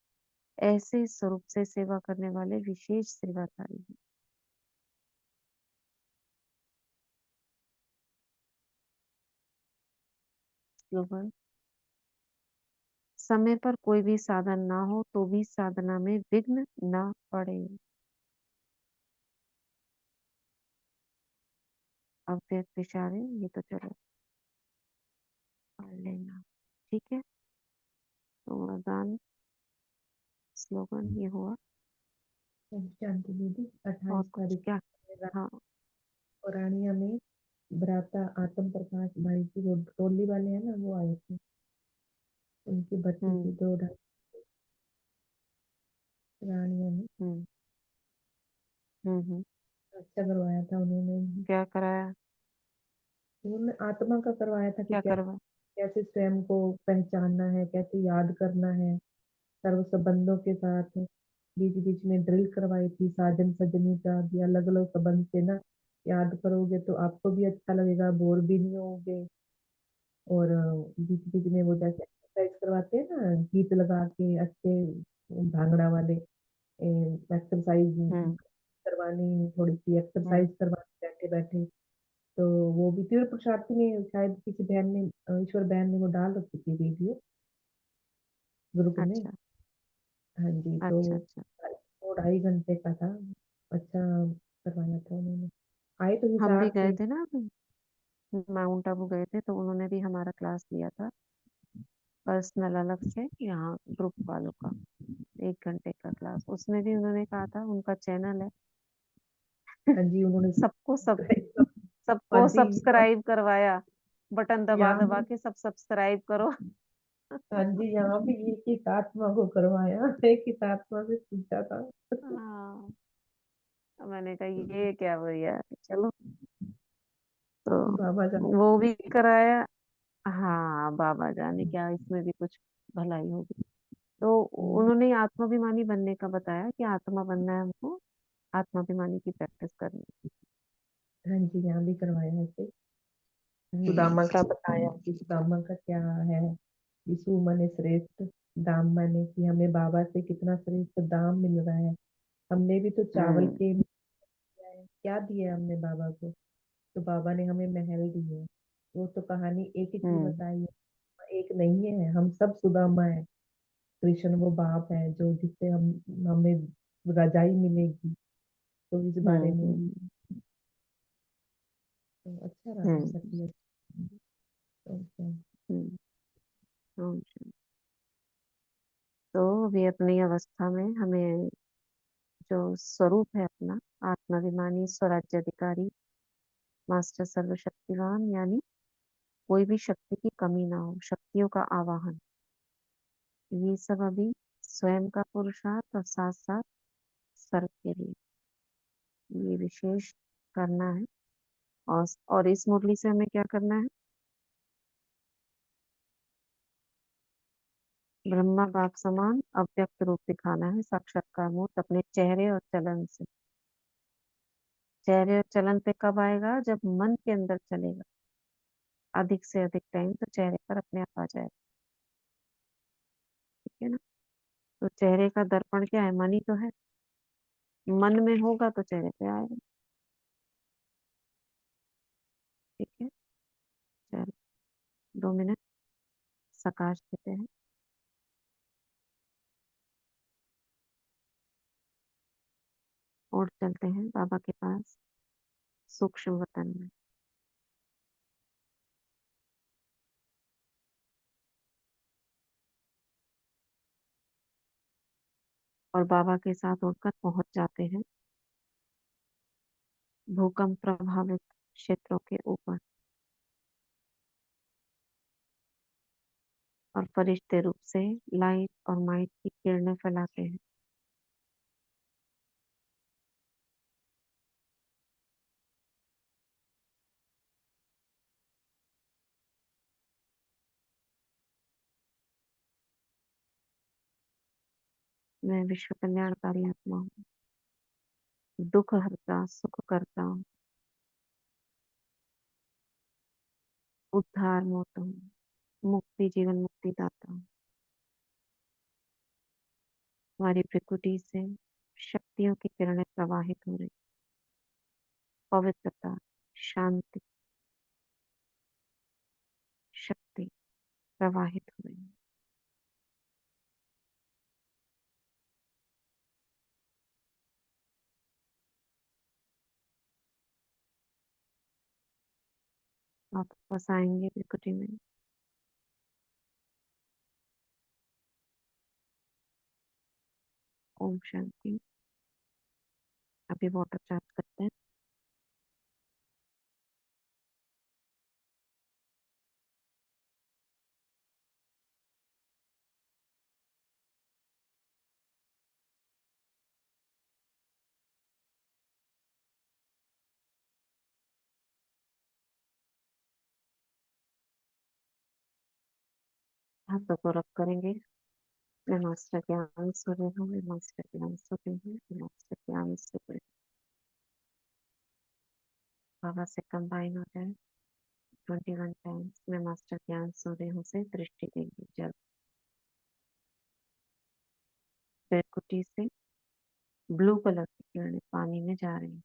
[SPEAKER 1] ऐसे स्वरूप से सेवा करने वाले विशेष सेवाधारी हैं। स्लोगन, समय पर कोई भी साधन ना हो तो भी साधना में विघ्न ना पड़े। अव्यक्त इशारे, ये तो चलो पढ़ लेना, ठीक है। तो वरदान स्लोगन ये हुआ।
[SPEAKER 2] शांति दीदी,
[SPEAKER 1] और
[SPEAKER 2] 28
[SPEAKER 1] कुछ
[SPEAKER 2] तारीख
[SPEAKER 1] क्या?
[SPEAKER 2] को
[SPEAKER 1] हाँ।
[SPEAKER 2] रानिया में भ्राता आत्म प्रकाश भाई की जो टोली वाले हैं ना, वो आए थे। उनकी बच्ची
[SPEAKER 1] हम्म।
[SPEAKER 2] थी 2 ढाई रानिया में।
[SPEAKER 1] हम्म। हम्म।
[SPEAKER 2] अच्छा करवाया था उन्होंने।
[SPEAKER 1] क्या कराया?
[SPEAKER 2] उन्होंने आत्मा का करवाया था कि
[SPEAKER 1] क्या करवा?
[SPEAKER 2] कैसे स्वयं को पहचानना है, कैसे याद करना है सर्व संबंधों के साथ। बीच बीच में ड्रिल करवाई थी साजन सजनी का भी, अलग अलग संबंध से ना याद करोगे तो आपको भी अच्छा लगेगा, बोर भी नहीं होगे। और बीच बीच में वो जैसे एक्सरसाइज करवाते हैं ना, गीत लगा के अच्छे भांगड़ा वाले एक्सरसाइज
[SPEAKER 1] हम्म।
[SPEAKER 2] करवानी, थोड़ी सी
[SPEAKER 1] हम्म।
[SPEAKER 2] एक्सरसाइज करवानी बैठे बैठे। तो वो भी तीव्र प्रसाद ने शायद किसी बहन ने ईश्वर बहन ने वो डाल रखी थी वीडियो ग्रुप में।
[SPEAKER 1] अच्छा।
[SPEAKER 2] हाँ जी, तो
[SPEAKER 1] अच्छा। अच्छा।
[SPEAKER 2] 2 ढाई घंटे का था। अच्छा करवाया था उन्होंने। आए तो
[SPEAKER 1] हम भी
[SPEAKER 2] हिसार
[SPEAKER 1] गए
[SPEAKER 2] से।
[SPEAKER 1] थे ना, माउंट आबू गए थे, तो उन्होंने भी हमारा क्लास लिया था पर्सनल अलग से, यहाँ ग्रुप वालों का 1 घंटे का क्लास। उसमें भी उन्होंने कहा था उनका चैनल है।
[SPEAKER 2] हाँ जी, उन्होंने
[SPEAKER 1] सबको सब
[SPEAKER 2] हाँ
[SPEAKER 1] सबको
[SPEAKER 2] जी,
[SPEAKER 1] सब्सक्राइब करवाया, बटन दबा
[SPEAKER 2] यहाँ
[SPEAKER 1] दबा
[SPEAKER 2] भी।
[SPEAKER 1] के सब सब्सक्राइब करो।
[SPEAKER 2] हाँ जी, यहाँ भी एक एक आत्मा को करवाया, एक एक आत्मा से पूछा था।
[SPEAKER 1] हाँ। मैंने कहा ये क्या भैया, चलो। तो
[SPEAKER 2] बाबा जान।
[SPEAKER 1] वो भी कराया। हाँ, बाबा जाने क्या इसमें भी कुछ भलाई होगी। तो
[SPEAKER 2] हम्म,
[SPEAKER 1] उन्होंने आत्माभिमानी बनने का बताया कि आत्मा बनना है हमको, आत्माभिमानी की प्रैक्टिस करनी है।
[SPEAKER 2] हाँ जी, यहाँ भी करवाया ऐसे।
[SPEAKER 1] हम्म।
[SPEAKER 2] सुदामा का बताया कि सुदामा का क्या है। यीशु माने श्रेष्ठ, दाम माने कि हमें बाबा से कितना श्रेष्ठ दाम मिल रहा है। हमने भी तो चावल
[SPEAKER 1] हम्म।
[SPEAKER 2] के क्या दिया हमने बाबा को। तो बाबा ने हमें महल दिए। वो तो कहानी एक ही चीज
[SPEAKER 1] हम्म।
[SPEAKER 2] बताई है, एक नहीं है, हम सब सुदामा है। कृष्ण वो बाप है जो जिससे हम हमें रजाई मिलेगी। तो इस बारे में
[SPEAKER 1] हम्म।
[SPEAKER 2] तो अच्छा रहा
[SPEAKER 1] हम्म।
[SPEAKER 2] सत्य। तो क्या।
[SPEAKER 1] हम्म। अच्छा। तो अभी अपनी अवस्था में हमें जो स्वरूप है अपना, आत्माभिमानी, स्वराज्याधिकारी, मास्टर सर्वशक्तिवान, यानी कोई भी शक्ति की कमी ना हो, शक्तियों का आवाहन, ये सब अभी स्वयं का पुरुषार्थ और साथ साथ सर्व के लिए ये विशेष करना है। और इस मुरली से हमें क्या करना है? ब्रह्मा बाप समान अव्यक्त रूप दिखाना है, साक्षात्कार मूर्त अपने चेहरे और चलन से। चेहरे और चलन पे कब आएगा? जब मन के अंदर चलेगा अधिक से अधिक टाइम, तो चेहरे पर अपने आप आ जाएगा। ठीक है ना? तो चेहरे का दर्पण क्या है? मन ही तो है। मन में होगा तो चेहरे पे आएगा। ठीक है। चलो 2 मिनट सकाश देते हैं और चलते हैं बाबा के पास सूक्ष्म वतन में। और बाबा के साथ उड़कर पहुंच जाते हैं भूकंप प्रभावित क्षेत्रों के ऊपर, और फरिश्ते रूप से लाइट और माइट की किरणें फैलाते हैं। मैं विश्व कल्याणकारी आत्मा हूँ, दुख हरता सुख करता हूँ, उद्धार मूर्त हूँ, मुक्ति जीवन मुक्ति दाता हूँ। हमारी प्रकृति से शक्तियों की किरणें प्रवाहित हो रही, पवित्रता, शांति, शक्ति, प्रवाहित हो रही है। वापस आएंगे त्रिकुटी में। ओम शांति। अभी वाटर चार्ज करते हैं। हाथों को रब करेंगे। मैं मास्टर ज्ञान सूर्य हूँ, मैं मास्टर ज्ञान सूर्य हूँ, मैं मास्टर ज्ञान सूर्य। बाबा से कंबाइन हो जाए 21 टाइम्स। मैं मास्टर ज्ञान सूर्य हूँ से दृष्टि देंगे। जल त्रिकुटी से ब्लू कलर की किरणें पानी में जा रही हैं।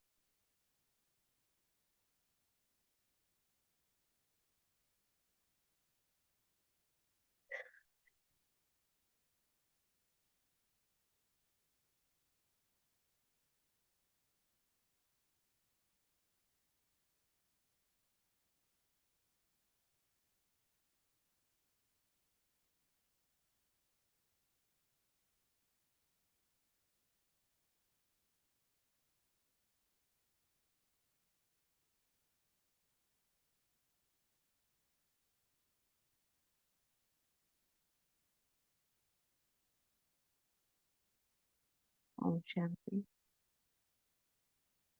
[SPEAKER 1] ओम शांति।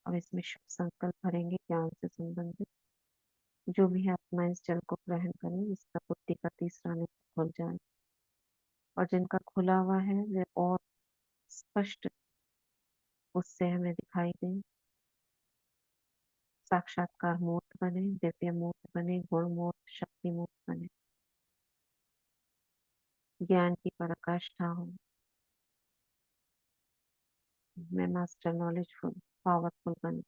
[SPEAKER 1] अब इसमें शुभ संकल्प भरेंगे ज्ञान से संबंधित। जो भी आत्मा इस जल को ग्रहण करें, इसका बुद्धि का तीसरा नेत्र खुल जाए, और जिनका खुला हुआ है वे और स्पष्ट उससे हमें दिखाई दे। साक्षात्कार मूर्त बने, दिव्य मूर्त बने, गुण मूर्त, शक्ति मूर्त बने। ज्ञान की पराकाष्ठा हो। मैं मास्टर नॉलेजफुल पावरफुल बने,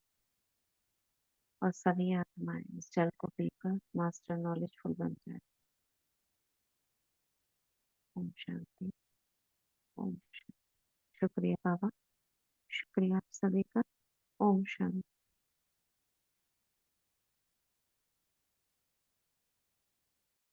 [SPEAKER 1] और सभी आत्माएं इस जल को पीकर मास्टर नॉलेजफुल बन जाए। ओम शांति। ओम शांति। शुक्रिया बाबा, शुक्रिया आप सभी का। ओम शांति।